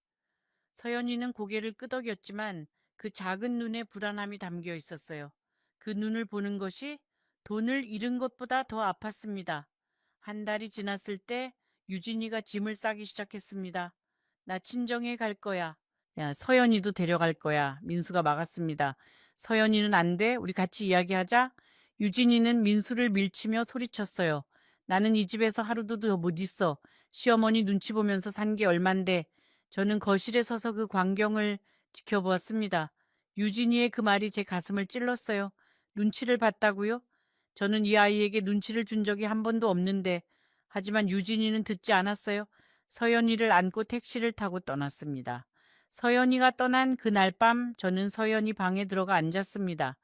서연이는 고개를 끄덕였지만 그 작은 눈에 불안함이 담겨 있었어요. 그 눈을 보는 것이 돈을 잃은 것보다 더 아팠습니다. 한 달이 지났을 때 유진이가 짐을 싸기 시작했습니다. 나 친정에 갈 거야. 야, 서연이도 데려갈 거야. 민수가 막았습니다. 서연이는 안 돼. 우리 같이 이야기하자. 유진이는 민수를 밀치며 소리쳤어요. 나는 이 집에서 하루도 더 못 있어. 시어머니 눈치 보면서 산 게 얼만데. 저는 거실에 서서 그 광경을 지켜보았습니다. 유진이의 그 말이 제 가슴을 찔렀어요. 눈치를 봤다고요? 저는 이 아이에게 눈치를 준 적이 한 번도 없는데, 하지만 유진이는 듣지 않았어요. 서연이를 안고 택시를 타고 떠났습니다. 서연이가 떠난 그날 밤 저는 서연이 방에 들어가 앉았습니다.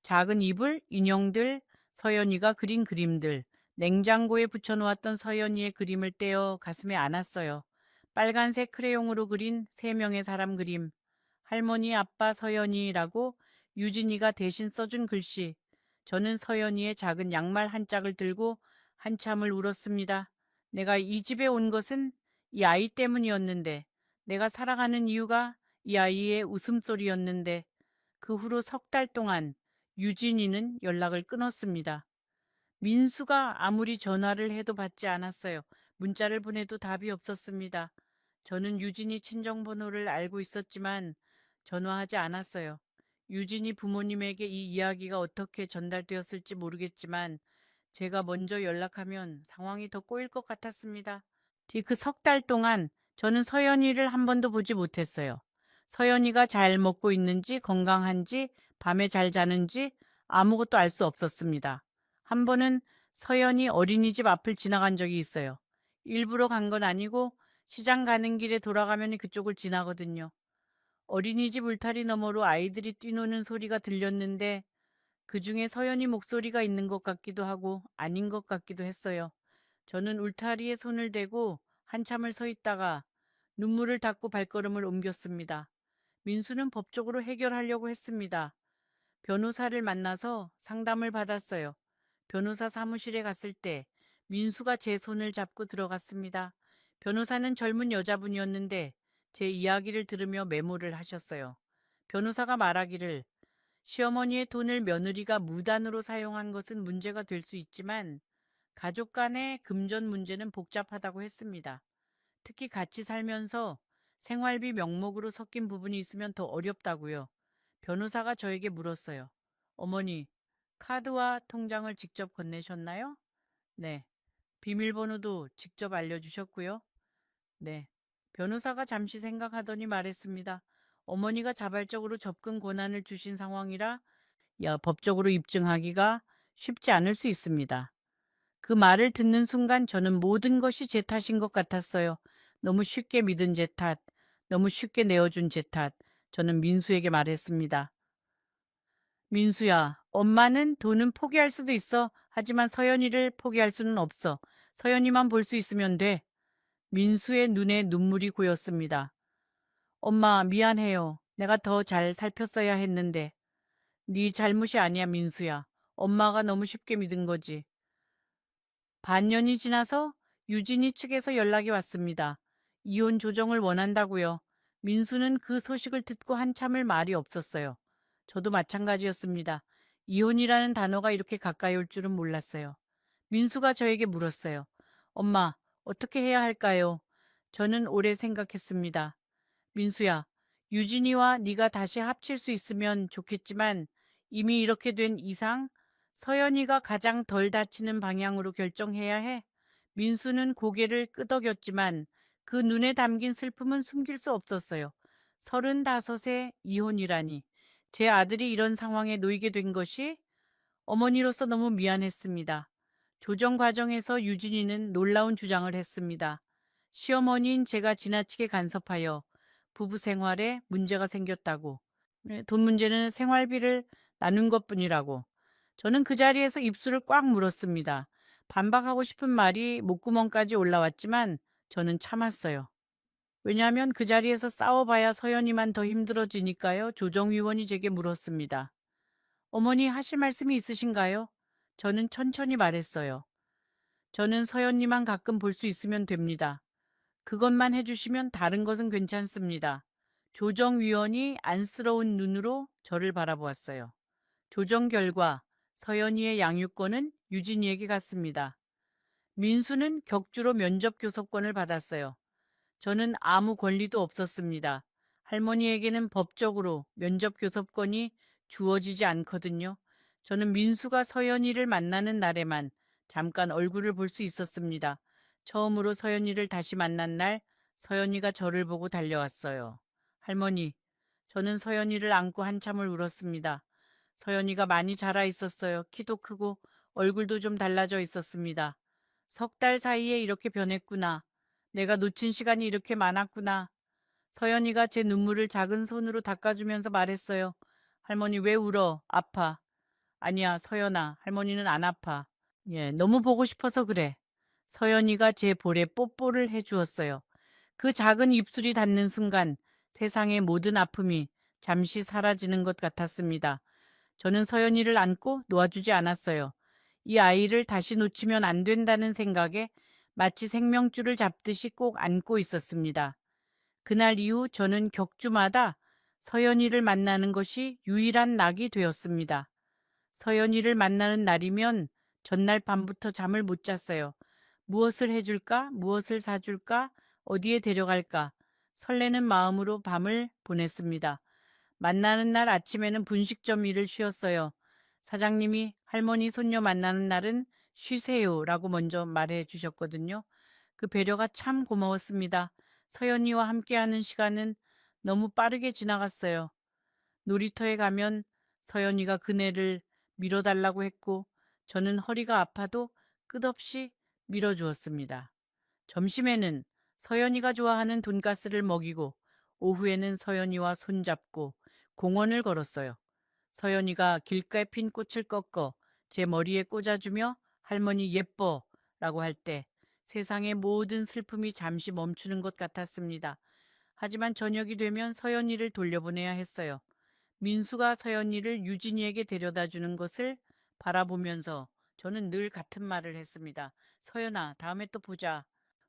작은 이불, 인형들, 서연이가 그린 그림들, 냉장고에 붙여놓았던 서연이의 그림을 떼어 가슴에 안았어요. 빨간색 크레용으로 그린 3명의 사람 그림. 할머니, 아빠, 서연이라고 유진이가 대신 써준 글씨. 저는 서연이의 작은 양말 한 짝을 들고 한참을 울었습니다. 내가 이 집에 온 것은 이 아이 때문이었는데, 내가 살아가는 이유가 이 아이의 웃음소리였는데, 그 후로 3달 동안 유진이는 연락을 끊었습니다. 민수가 아무리 전화를 해도 받지 않았어요. 문자를 보내도 답이 없었습니다. 저는 유진이 친정번호를 알고 있었지만 전화하지 않았어요. 유진이 부모님에게 이 이야기가 어떻게 전달되었을지 모르겠지만 제가 먼저 연락하면 상황이 더 꼬일 것 같았습니다. 뒤 그 3달 동안 저는 서연이를 한 번도 보지 못했어요. 서연이가 잘 먹고 있는지, 건강한지, 밤에 잘 자는지 아무것도 알 수 없었습니다. 한 번은 서연이 어린이집 앞을 지나간 적이 있어요. 일부러 간 건 아니고 시장 가는 길에 돌아가면 그쪽을 지나거든요. 어린이집 울타리 너머로 아이들이 뛰노는 소리가 들렸는데 그 중에 서연이 목소리가 있는 것 같기도 하고 아닌 것 같기도 했어요. 저는 울타리에 손을 대고 한참을 서 있다가 눈물을 닦고 발걸음을 옮겼습니다. 민수는 법적으로 해결하려고 했습니다. 변호사를 만나서 상담을 받았어요. 변호사 사무실에 갔을 때 민수가 제 손을 잡고 들어갔습니다. 변호사는 젊은 여자분이었는데 제 이야기를 들으며 메모를 하셨어요. 변호사가 말하기를 시어머니의 돈을 며느리가 무단으로 사용한 것은 문제가 될 수 있지만 가족 간의 금전 문제는 복잡하다고 했습니다. 특히 같이 살면서 생활비 명목으로 섞인 부분이 있으면 더 어렵다고요. 변호사가 저에게 물었어요. 어머니, 카드와 통장을 직접 건네셨나요? 네. 비밀번호도 직접 알려주셨고요. 네. 변호사가 잠시 생각하더니 말했습니다. 어머니가 자발적으로 접근 권한을 주신 상황이라 법적으로 입증하기가 쉽지 않을 수 있습니다. 그 말을 듣는 순간 저는 모든 것이 제 탓인 것 같았어요. 너무 쉽게 믿은 제 탓, 너무 쉽게 내어준 제 탓. 저는 민수에게 말했습니다. 민수야, 엄마는 돈은 포기할 수도 있어. 하지만 서연이를 포기할 수는 없어. 서연이만 볼 수 있으면 돼. 민수의 눈에 눈물이 고였습니다. 엄마, 미안해요. 내가 더 잘 살폈어야 했는데. 네 잘못이 아니야, 민수야. 엄마가 너무 쉽게 믿은 거지. 반년이 지나서 유진이 측에서 연락이 왔습니다. 이혼 조정을 원한다고요. 민수는 그 소식을 듣고 한참을 말이 없었어요. 저도 마찬가지였습니다. 이혼이라는 단어가 이렇게 가까이 올 줄은 몰랐어요. 민수가 저에게 물었어요. 엄마, 어떻게 해야 할까요? 저는 오래 생각했습니다. 민수야, 유진이와 네가 다시 합칠 수 있으면 좋겠지만 이미 이렇게 된 이상 서연이가 가장 덜 다치는 방향으로 결정해야 해. 민수는 고개를 끄덕였지만 그 눈에 담긴 슬픔은 숨길 수 없었어요. 35세 이혼이라니. 제 아들이 이런 상황에 놓이게 된 것이 어머니로서 너무 미안했습니다. 조정 과정에서 유진이는 놀라운 주장을 했습니다. 시어머니인 제가 지나치게 간섭하여 부부 생활에 문제가 생겼다고. 네, 돈 문제는 생활비를 나눈 것뿐이라고. 저는 그 자리에서 입술을 꽉 물었습니다. 반박하고 싶은 말이 목구멍까지 올라왔지만 저는 참았어요. 왜냐하면 그 자리에서 싸워봐야 서연이만 더 힘들어지니까요. 조정위원이 제게 물었습니다. 어머니 하실 말씀이 있으신가요? 저는 천천히 말했어요. 저는 서연이만 가끔 볼 수 있으면 됩니다. 그것만 해주시면 다른 것은 괜찮습니다. 조정위원이 안쓰러운 눈으로 저를 바라보았어요. 조정 결과 서연이의 양육권은 유진이에게 갔습니다. 민수는 격주로 면접 교섭권을 받았어요. 저는 아무 권리도 없었습니다. 할머니에게는 법적으로 면접 교섭권이 주어지지 않거든요. 저는 민수가 서연이를 만나는 날에만 잠깐 얼굴을 볼 수 있었습니다. 처음으로 서연이를 다시 만난 날 서연이가 저를 보고 달려왔어요. 할머니, 저는 서연이를 안고 한참을 울었습니다. 서연이가 많이 자라 있었어요. 키도 크고 얼굴도 좀 달라져 있었습니다. 3달 사이에 이렇게 변했구나. 내가 놓친 시간이 이렇게 많았구나. 서연이가 제 눈물을 작은 손으로 닦아주면서 말했어요. 할머니 왜 울어? 아파. 아니야, 서연아. 할머니는 안 아파. 예, 너무 보고 싶어서 그래. 서연이가 제 볼에 뽀뽀를 해주었어요. 그 작은 입술이 닿는 순간 세상의 모든 아픔이 잠시 사라지는 것 같았습니다. 저는 서연이를 안고 놓아주지 않았어요. 이 아이를 다시 놓치면 안 된다는 생각에 마치 생명줄을 잡듯이 꼭 안고 있었습니다. 그날 이후 저는 격주마다 서연이를 만나는 것이 유일한 낙이 되었습니다. 서연이를 만나는 날이면 전날 밤부터 잠을 못 잤어요. 무엇을 해줄까? 무엇을 사줄까? 어디에 데려갈까? 설레는 마음으로 밤을 보냈습니다. 만나는 날 아침에는 분식점 일을 쉬었어요. 사장님이 할머니 손녀 만나는 날은 쉬세요라고 먼저 말해 주셨거든요. 그 배려가 참 고마웠습니다. 서연이와 함께하는 시간은 너무 빠르게 지나갔어요. 놀이터에 가면 서연이가 그네를 밀어달라고 했고 저는 허리가 아파도 끝없이 밀어주었습니다. 점심에는 서연이가 좋아하는 돈가스를 먹이고 오후에는 서연이와 손잡고 공원을 걸었어요. 서연이가 길가에 핀 꽃을 꺾어 제 머리에 꽂아주며 할머니 예뻐 라고 할 때 세상의 모든 슬픔이 잠시 멈추는 것 같았습니다. 하지만 저녁이 되면 서연이를 돌려보내야 했어요. 민수가 서연이를 유진이에게 데려다 주는 것을 바라보면서 저는 늘 같은 말을 했습니다. 서연아, 다음에 또 보자.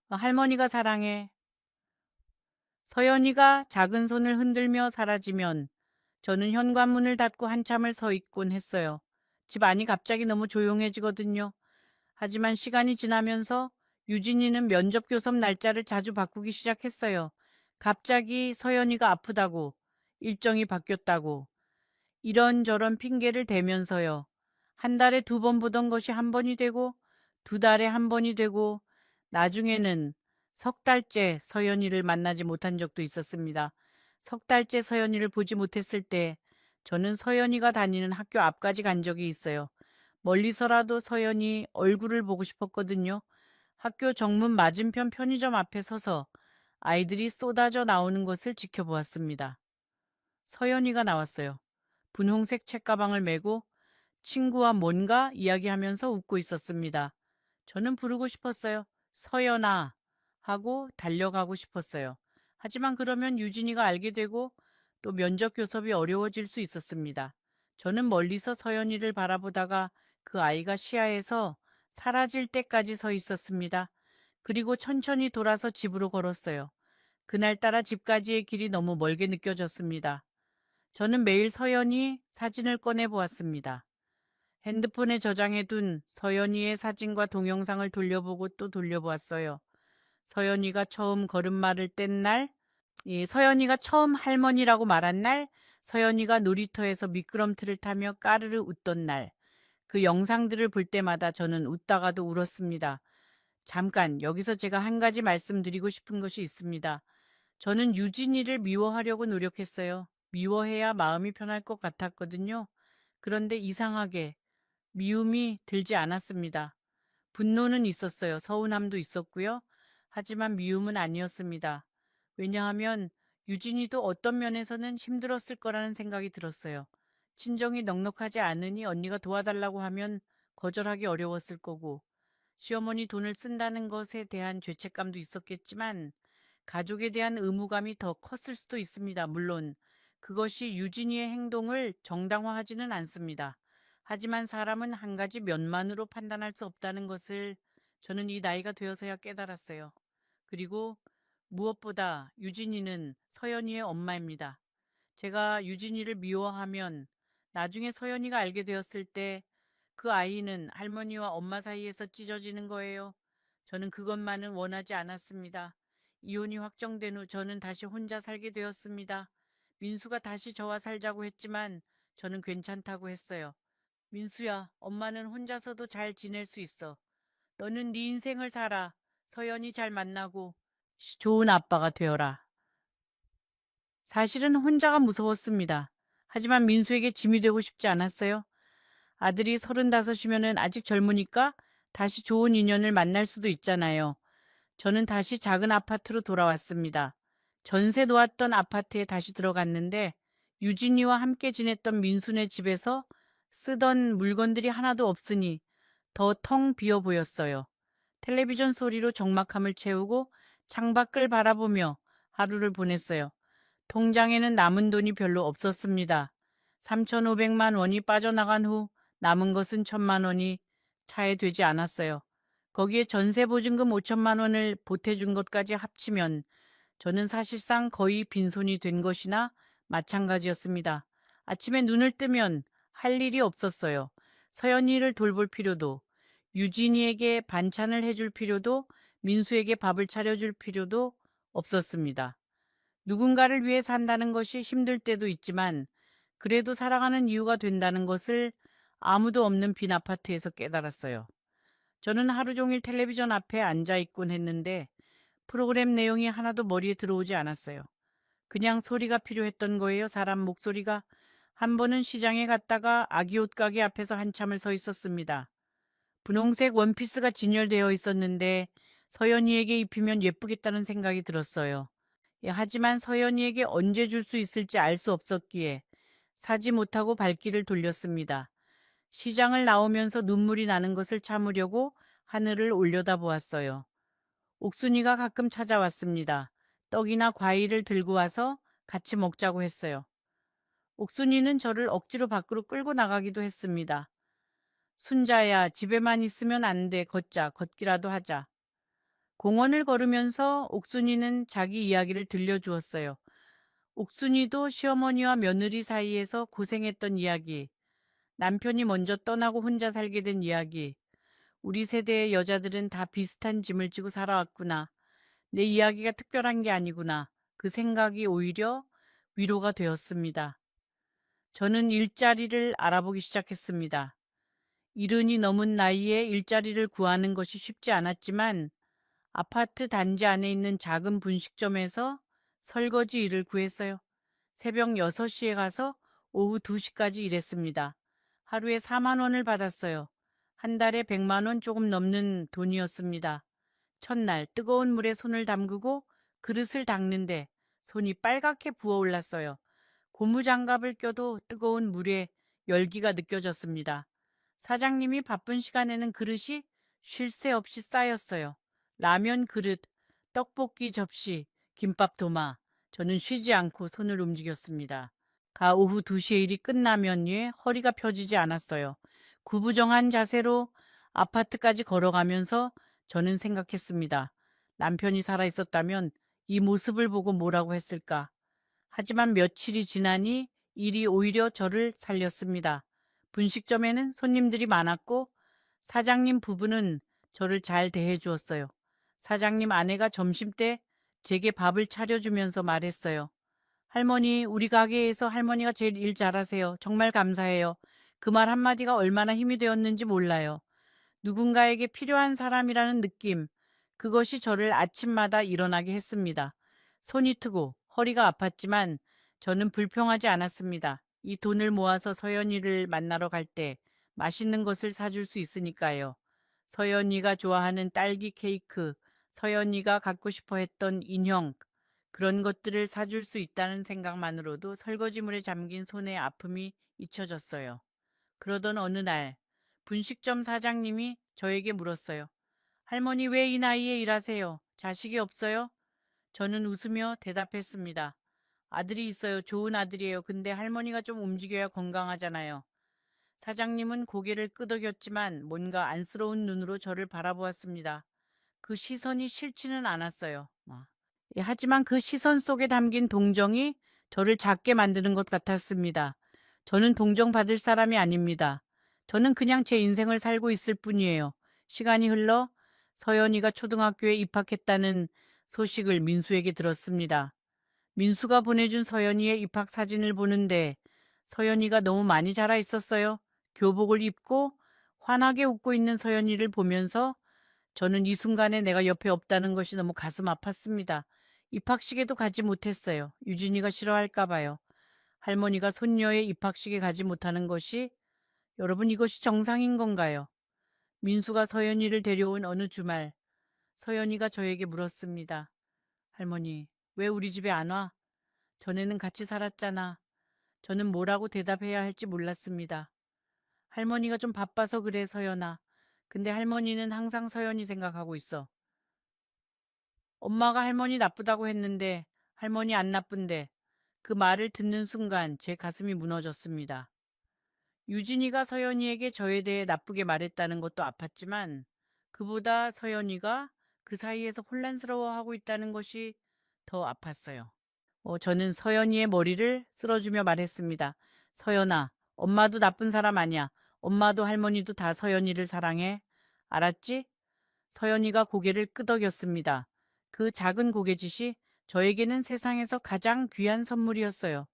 할머니가 사랑해. 서연이가 작은 손을 흔들며 사라지면 저는 현관문을 닫고 한참을 서 있곤 했어요. 집 안이 갑자기 너무 조용해지거든요. 하지만 시간이 지나면서 유진이는 면접 교섭 날짜를 자주 바꾸기 시작했어요. 갑자기 서연이가 아프다고, 일정이 바뀌었다고, 이런저런 핑계를 대면서요. 한 달에 2번 보던 것이 한 번이 되고 2달에 한 번이 되고 나중에는 3달째 서연이를 만나지 못한 적도 있었습니다. 3달째 서연이를 보지 못했을 때 저는 서연이가 다니는 학교 앞까지 간 적이 있어요. 멀리서라도 서연이 얼굴을 보고 싶었거든요. 학교 정문 맞은편 편의점 앞에 서서 아이들이 쏟아져 나오는 것을 지켜보았습니다. 서연이가 나왔어요. 분홍색 책가방을 메고 친구와 뭔가 이야기하면서 웃고 있었습니다. 저는 부르고 싶었어요. 서연아 하고 달려가고 싶었어요. 하지만 그러면 유진이가 알게 되고 또 면접 교섭이 어려워질 수 있었습니다. 저는 멀리서 서연이를 바라보다가 그 아이가 시야에서 사라질 때까지 서 있었습니다. 그리고 천천히 돌아서 집으로 걸었어요. 그날따라 집까지의 길이 너무 멀게 느껴졌습니다. 저는 매일 서연이 사진을 꺼내 보았습니다. 핸드폰에 저장해둔 서연이의 사진과 동영상을 돌려보고 또 돌려보았어요. 서연이가 처음 걸음마를 뗀 날, 서연이가 처음 할머니라고 말한 날, 서연이가 놀이터에서 미끄럼틀을 타며 까르르 웃던 날, 그 영상들을 볼 때마다 저는 웃다가도 울었습니다. 잠깐 여기서 제가 한 가지 말씀드리고 싶은 것이 있습니다. 저는 유진이를 미워하려고 노력했어요. 미워해야 마음이 편할 것 같았거든요. 그런데 이상하게 미움이 들지 않았습니다. 분노는 있었어요. 서운함도 있었고요. 하지만 미움은 아니었습니다. 왜냐하면 유진이도 어떤 면에서는 힘들었을 거라는 생각이 들었어요. 친정이 넉넉하지 않으니 언니가 도와달라고 하면 거절하기 어려웠을 거고, 시어머니 돈을 쓴다는 것에 대한 죄책감도 있었겠지만, 가족에 대한 의무감이 더 컸을 수도 있습니다. 물론, 그것이 유진이의 행동을 정당화하지는 않습니다. 하지만 사람은 한 가지 면만으로 판단할 수 없다는 것을 저는 이 나이가 되어서야 깨달았어요. 그리고 무엇보다 유진이는 서연이의 엄마입니다. 제가 유진이를 미워하면 나중에 서연이가 알게 되었을 때 그 아이는 할머니와 엄마 사이에서 찢어지는 거예요. 저는 그것만은 원하지 않았습니다. 이혼이 확정된 후 저는 다시 혼자 살게 되었습니다. 민수가 다시 저와 살자고 했지만 저는 괜찮다고 했어요. 민수야, 엄마는 혼자서도 잘 지낼 수 있어. 너는 네 인생을 살아. 서연이 잘 만나고 좋은 아빠가 되어라. 사실은 혼자가 무서웠습니다. 하지만 민수에게 짐이 되고 싶지 않았어요. 아들이 35이면은 아직 젊으니까 다시 좋은 인연을 만날 수도 있잖아요. 저는 다시 작은 아파트로 돌아왔습니다. 전세 놓았던 아파트에 다시 들어갔는데 유진이와 함께 지냈던 민수네 집에서 쓰던 물건들이 하나도 없으니 더 텅 비어 보였어요. 텔레비전 소리로 적막함을 채우고 창밖을 바라보며 하루를 보냈어요. 통장에는 남은 돈이 별로 없었습니다. 3,500만 원이 빠져나간 후 남은 것은 1,000만 원이 차에 되지 않았어요. 거기에 전세 보증금 5천만 원을 보태준 것까지 합치면 저는 사실상 거의 빈손이 된 것이나 마찬가지였습니다. 아침에 눈을 뜨면 할 일이 없었어요. 서연이를 돌볼 필요도, 유진이에게 반찬을 해줄 필요도, 민수에게 밥을 차려줄 필요도 없었습니다. 누군가를 위해 산다는 것이 힘들 때도 있지만 그래도 살아가는 이유가 된다는 것을 아무도 없는 빈 아파트에서 깨달았어요. 저는 하루 종일 텔레비전 앞에 앉아 있곤 했는데 프로그램 내용이 하나도 머리에 들어오지 않았어요. 그냥 소리가 필요했던 거예요. 사람 목소리가. 한 번은 시장에 갔다가 아기 옷 가게 앞에서 한참을 서 있었습니다. 분홍색 원피스가 진열되어 있었는데 서연이에게 입히면 예쁘겠다는 생각이 들었어요. 하지만 서연이에게 언제 줄 수 있을지 알 수 없었기에 사지 못하고 발길을 돌렸습니다. 시장을 나오면서 눈물이 나는 것을 참으려고 하늘을 올려다보았어요. 옥순이가 가끔 찾아왔습니다. 떡이나 과일을 들고 와서 같이 먹자고 했어요. 옥순이는 저를 억지로 밖으로 끌고 나가기도 했습니다. 순자야, 집에만 있으면 안 돼. 걷자. 걷기라도 하자. 공원을 걸으면서 옥순이는 자기 이야기를 들려주었어요. 옥순이도 시어머니와 며느리 사이에서 고생했던 이야기, 남편이 먼저 떠나고 혼자 살게 된 이야기, 우리 세대의 여자들은 다 비슷한 짐을 지고 살아왔구나. 내 이야기가 특별한 게 아니구나. 그 생각이 오히려 위로가 되었습니다. 저는 일자리를 알아보기 시작했습니다. 이른이 넘은 나이에 일자리를 구하는 것이 쉽지 않았지만 아파트 단지 안에 있는 작은 분식점에서 설거지 일을 구했어요. 새벽 6시에 가서 오후 2시까지 일했습니다. 하루에 4만 원을 받았어요. 한 달에 100만 원 조금 넘는 돈이었습니다. 첫날 뜨거운 물에 손을 담그고 그릇을 닦는데 손이 빨갛게 부어올랐어요. 고무장갑을 껴도 뜨거운 물에 열기가 느껴졌습니다. 사장님이 바쁜 시간에는 그릇이 쉴 새 없이 쌓였어요. 라면 그릇, 떡볶이 접시, 김밥 도마. 저는 쉬지 않고 손을 움직였습니다. 오후 2시에 일이 끝나면 허리가 펴지지 않았어요. 구부정한 자세로 아파트까지 걸어가면서 저는 생각했습니다. 남편이 살아있었다면 이 모습을 보고 뭐라고 했을까? 하지만 며칠이 지나니 일이 오히려 저를 살렸습니다. 분식점에는 손님들이 많았고 사장님 부부는 저를 잘 대해 주었어요. 사장님 아내가 점심때 제게 밥을 차려주면서 말했어요. 할머니, 우리 가게에서 할머니가 제일 일 잘하세요. 정말 감사해요. 그 말 한마디가 얼마나 힘이 되었는지 몰라요. 누군가에게 필요한 사람이라는 느낌, 그것이 저를 아침마다 일어나게 했습니다. 손이 트고 허리가 아팠지만 저는 불평하지 않았습니다. 이 돈을 모아서 서연이를 만나러 갈 때 맛있는 것을 사줄 수 있으니까요. 서연이가 좋아하는 딸기 케이크, 서연이가 갖고 싶어 했던 인형, 그런 것들을 사줄 수 있다는 생각만으로도 설거지물에 잠긴 손의 아픔이 잊혀졌어요. 그러던 어느 날 분식점 사장님이 저에게 물었어요. 할머니 왜 이 나이에 일하세요? 자식이 없어요? 저는 웃으며 대답했습니다. 아들이 있어요. 좋은 아들이에요. 근데 할머니가 좀 움직여야 건강하잖아요. 사장님은 고개를 끄덕였지만 뭔가 안쓰러운 눈으로 저를 바라보았습니다. 그 시선이 싫지는 않았어요. 하지만 그 시선 속에 담긴 동정이 저를 작게 만드는 것 같았습니다. 저는 동정받을 사람이 아닙니다. 저는 그냥 제 인생을 살고 있을 뿐이에요. 시간이 흘러 서연이가 초등학교에 입학했다는 소식을 민수에게 들었습니다. 민수가 보내준 서연이의 입학 사진을 보는데 서연이가 너무 많이 자라 있었어요. 교복을 입고 환하게 웃고 있는 서연이를 보면서 저는 이 순간에 내가 옆에 없다는 것이 너무 가슴 아팠습니다. 입학식에도 가지 못했어요. 유진이가 싫어할까 봐요. 할머니가 손녀의 입학식에 가지 못하는 것이, 여러분, 이것이 정상인 건가요? 민수가 서연이를 데려온 어느 주말, 서연이가 저에게 물었습니다. 할머니, 왜 우리 집에 안 와? 전에는 같이 살았잖아. 저는 뭐라고 대답해야 할지 몰랐습니다. 할머니가 좀 바빠서 그래, 서연아. 근데 할머니는 항상 서연이 생각하고 있어. 엄마가 할머니 나쁘다고 했는데 할머니 안 나쁜데, 그 말을 듣는 순간 제 가슴이 무너졌습니다. 유진이가 서연이에게 저에 대해 나쁘게 말했다는 것도 아팠지만 그보다 서연이가 그 사이에서 혼란스러워하고 있다는 것이 더 아팠어요. 저는 서연이의 머리를 쓸어주며 말했습니다. 서연아, 엄마도 나쁜 사람 아니야. 엄마도 할머니도 다 서연이를 사랑해. 알았지? 서연이가 고개를 끄덕였습니다. 그 작은 고개짓이 저에게는 세상에서 가장 귀한 선물이었어요.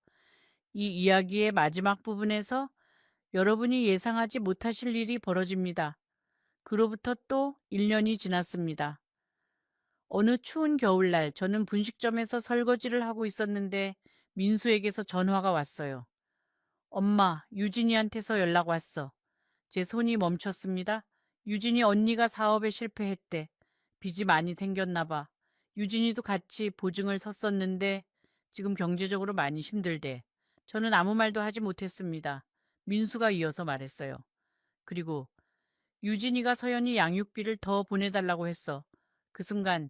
이 이야기의 마지막 부분에서 여러분이 예상하지 못하실 일이 벌어집니다. 그로부터 또 1년이 지났습니다. 어느 추운 겨울날 저는 분식점에서 설거지를 하고 있었는데 민수에게서 전화가 왔어요. 엄마, 유진이한테서 연락 왔어. 제 손이 멈췄습니다. 유진이 언니가 사업에 실패했대. 빚이 많이 생겼나 봐. 유진이도 같이 보증을 섰었는데 지금 경제적으로 많이 힘들대. 저는 아무 말도 하지 못했습니다. 민수가 이어서 말했어요. 그리고 유진이가 서연이 양육비를 더 보내달라고 했어. 그 순간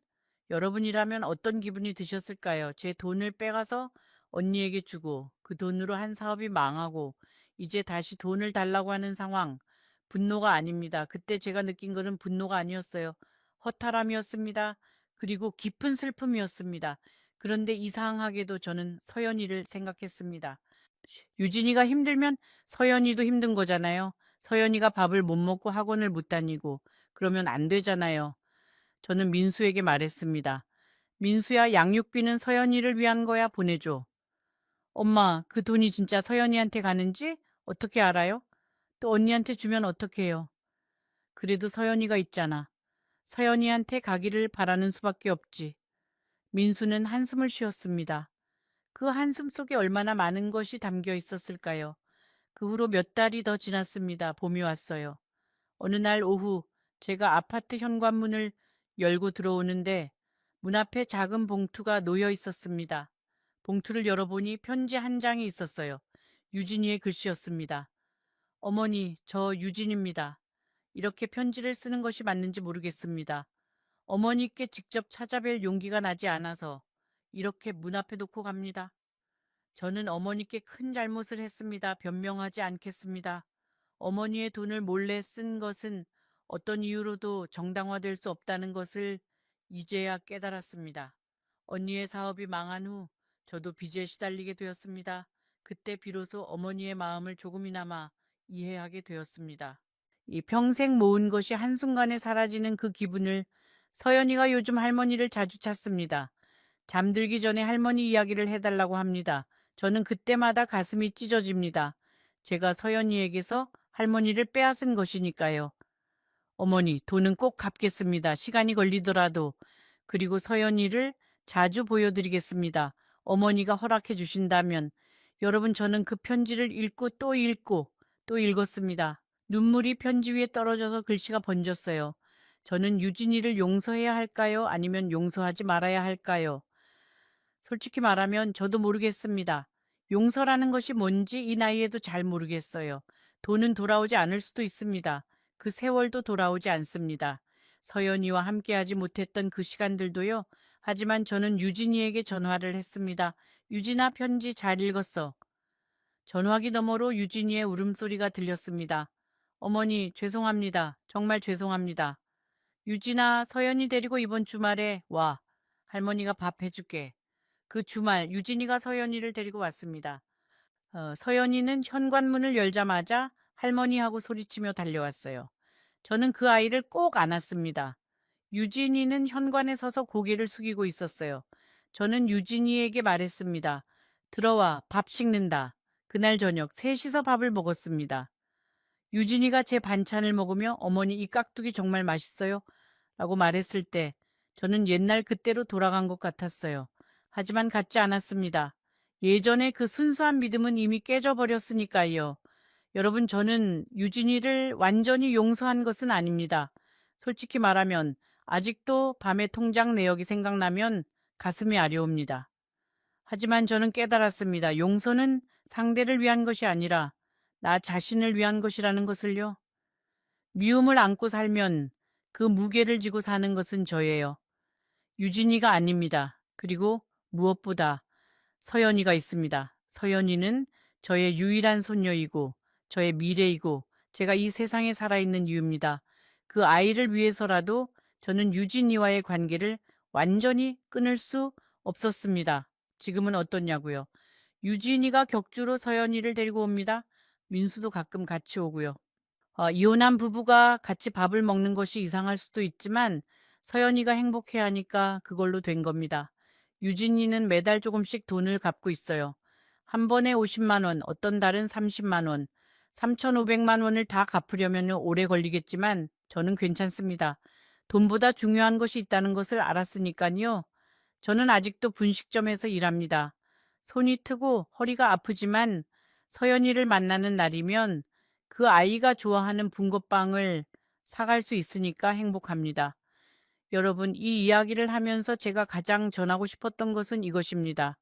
여러분이라면 어떤 기분이 드셨을까요? 제 돈을 빼가서 언니에게 주고 그 돈으로 한 사업이 망하고 이제 다시 돈을 달라고 하는 상황. 분노가 아닙니다. 그때 제가 느낀 것은 분노가 아니었어요. 허탈함이었습니다. 그리고 깊은 슬픔이었습니다. 그런데 이상하게도 저는 서연이를 생각했습니다. 유진이가 힘들면 서연이도 힘든 거잖아요. 서연이가 밥을 못 먹고 학원을 못 다니고 그러면 안 되잖아요. 저는 민수에게 말했습니다. 민수야, 양육비는 서연이를 위한 거야. 보내줘. 엄마, 그 돈이 진짜 서연이한테 가는지 어떻게 알아요? 또 언니한테 주면 어떡해요? 그래도 서연이가 있잖아. 서연이한테 가기를 바라는 수밖에 없지. 민수는 한숨을 쉬었습니다. 그 한숨 속에 얼마나 많은 것이 담겨 있었을까요? 그 후로 몇 달이 더 지났습니다. 봄이 왔어요. 어느 날 오후 제가 아파트 현관문을 열고 들어오는데 문 앞에 작은 봉투가 놓여 있었습니다. 봉투를 열어보니 편지 한 장이 있었어요. 유진이의 글씨였습니다. 어머니, 저 유진입니다. 이렇게 편지를 쓰는 것이 맞는지 모르겠습니다. 어머니께 직접 찾아뵐 용기가 나지 않아서 이렇게 문 앞에 놓고 갑니다. 저는 어머니께 큰 잘못을 했습니다. 변명하지 않겠습니다. 어머니의 돈을 몰래 쓴 것은 어떤 이유로도 정당화될 수 없다는 것을 이제야 깨달았습니다. 언니의 사업이 망한 후 저도 빚에 시달리게 되었습니다. 그때 비로소 어머니의 마음을 조금이나마 이해하게 되었습니다. 이 평생 모은 것이 한순간에 사라지는 그 기분을 서연이가 요즘 할머니를 자주 찾습니다. 잠들기 전에 할머니 이야기를 해달라고 합니다. 저는 그때마다 가슴이 찢어집니다. 제가 서연이에게서 할머니를 빼앗은 것이니까요. 어머니, 돈은 꼭 갚겠습니다. 시간이 걸리더라도. 그리고 서연이를 자주 보여드리겠습니다. 어머니가 허락해 주신다면. 여러분, 저는 그 편지를 읽고 또 읽었습니다. 눈물이 편지 위에 떨어져서 글씨가 번졌어요. 저는 유진이를 용서해야 할까요? 아니면 용서하지 말아야 할까요? 솔직히 말하면 저도 모르겠습니다. 용서라는 것이 뭔지 이 나이에도 잘 모르겠어요. 돈은 돌아오지 않을 수도 있습니다. 그 세월도 돌아오지 않습니다. 서연이와 함께하지 못했던 그 시간들도요. 하지만 저는 유진이에게 전화를 했습니다. 유진아, 편지 잘 읽었어. 전화기 너머로 유진이의 울음소리가 들렸습니다. 어머니, 죄송합니다. 정말 죄송합니다. 유진아, 서연이 데리고 이번 주말에 와. 할머니가 밥 해줄게. 그 주말 유진이가 서연이를 데리고 왔습니다. 서연이는 현관문을 열자마자 할머니하고 소리치며 달려왔어요. 저는 그 아이를 꼭 안았습니다. 유진이는 현관에 서서 고개를 숙이고 있었어요. 저는 유진이에게 말했습니다. 들어와, 밥 식는다. 그날 저녁 셋이서 밥을 먹었습니다. 유진이가 제 반찬을 먹으며 어머니 이 깍두기 정말 맛있어요? 라고 말했을 때 저는 옛날 그때로 돌아간 것 같았어요. 하지만 같지 않았습니다. 예전에 그 순수한 믿음은 이미 깨져버렸으니까요. 여러분, 저는 유진이를 완전히 용서한 것은 아닙니다. 솔직히 말하면 아직도 밤에 통장 내역이 생각나면 가슴이 아려옵니다. 하지만 저는 깨달았습니다. 용서는 상대를 위한 것이 아니라 나 자신을 위한 것이라는 것을요. 미움을 안고 살면 그 무게를 지고 사는 것은 저예요. 유진이가 아닙니다. 그리고 무엇보다 서연이가 있습니다. 서연이는 저의 유일한 손녀이고 저의 미래이고 제가 이 세상에 살아있는 이유입니다. 그 아이를 위해서라도 저는 유진이와의 관계를 완전히 끊을 수 없었습니다. 지금은 어떻냐고요? 유진이가 격주로 서연이를 데리고 옵니다. 민수도 가끔 같이 오고요. 이혼한 부부가 같이 밥을 먹는 것이 이상할 수도 있지만 서연이가 행복해하니까 그걸로 된 겁니다. 유진이는 매달 조금씩 돈을 갚고 있어요. 한 번에 50만 원, 어떤 달은 30만 원, 3,500만 원을 다 갚으려면 오래 걸리겠지만 저는 괜찮습니다. 돈보다 중요한 것이 있다는 것을 알았으니까요. 저는 아직도 분식점에서 일합니다. 손이 트고 허리가 아프지만 서연이를 만나는 날이면 그 아이가 좋아하는 붕어빵을 사갈 수 있으니까 행복합니다. 여러분, 이 이야기를 하면서 제가 가장 전하고 싶었던 것은 이것입니다.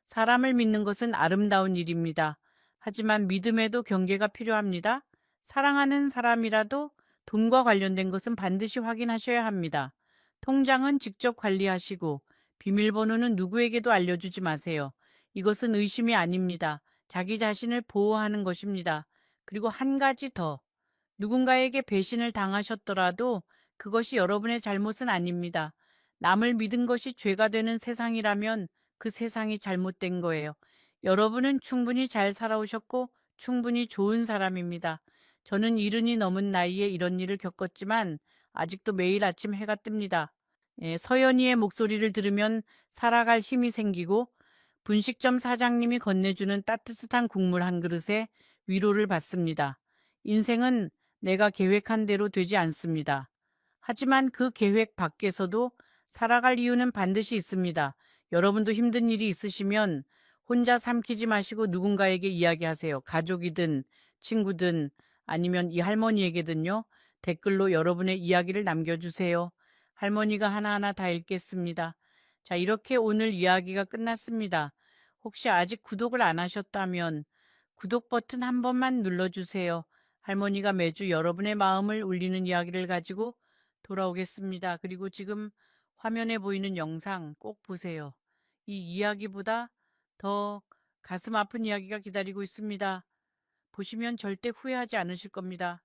사람을 믿는 것은 아름다운 일입니다. 하지만 믿음에도 경계가 필요합니다. 사랑하는 사람이라도 돈과 관련된 것은 반드시 확인하셔야 합니다. 통장은 직접 관리하시고 비밀번호는 누구에게도 알려주지 마세요. 이것은 의심이 아닙니다. 자기 자신을 보호하는 것입니다. 그리고 한 가지 더. 누군가에게 배신을 당하셨더라도 그것이 여러분의 잘못은 아닙니다. 남을 믿은 것이 죄가 되는 세상이라면 그 세상이 잘못된 거예요. 여러분은 충분히 잘 살아오셨고 충분히 좋은 사람입니다. 저는 70이 넘은 나이에 이런 일을 겪었지만 아직도 매일 아침 해가 뜹니다. 서연이의 목소리를 들으면 살아갈 힘이 생기고 분식점 사장님이 건네주는 따뜻한 국물 한 그릇에 위로를 받습니다. 인생은 내가 계획한 대로 되지 않습니다. 하지만 그 계획 밖에서도 살아갈 이유는 반드시 있습니다. 여러분도 힘든 일이 있으시면 혼자 삼키지 마시고 누군가에게 이야기하세요. 가족이든 친구든 아니면 이 할머니에게든요. 댓글로 여러분의 이야기를 남겨주세요. 할머니가 하나하나 다 읽겠습니다. 자, 이렇게 오늘 이야기가 끝났습니다. 혹시 아직 구독을 안 하셨다면 구독 버튼 한 번만 눌러주세요. 할머니가 매주 여러분의 마음을 울리는 이야기를 가지고 돌아오겠습니다. 그리고 지금 화면에 보이는 영상 꼭 보세요. 이 이야기보다 더 가슴 아픈 이야기가 기다리고 있습니다. 보시면 절대 후회하지 않으실 겁니다.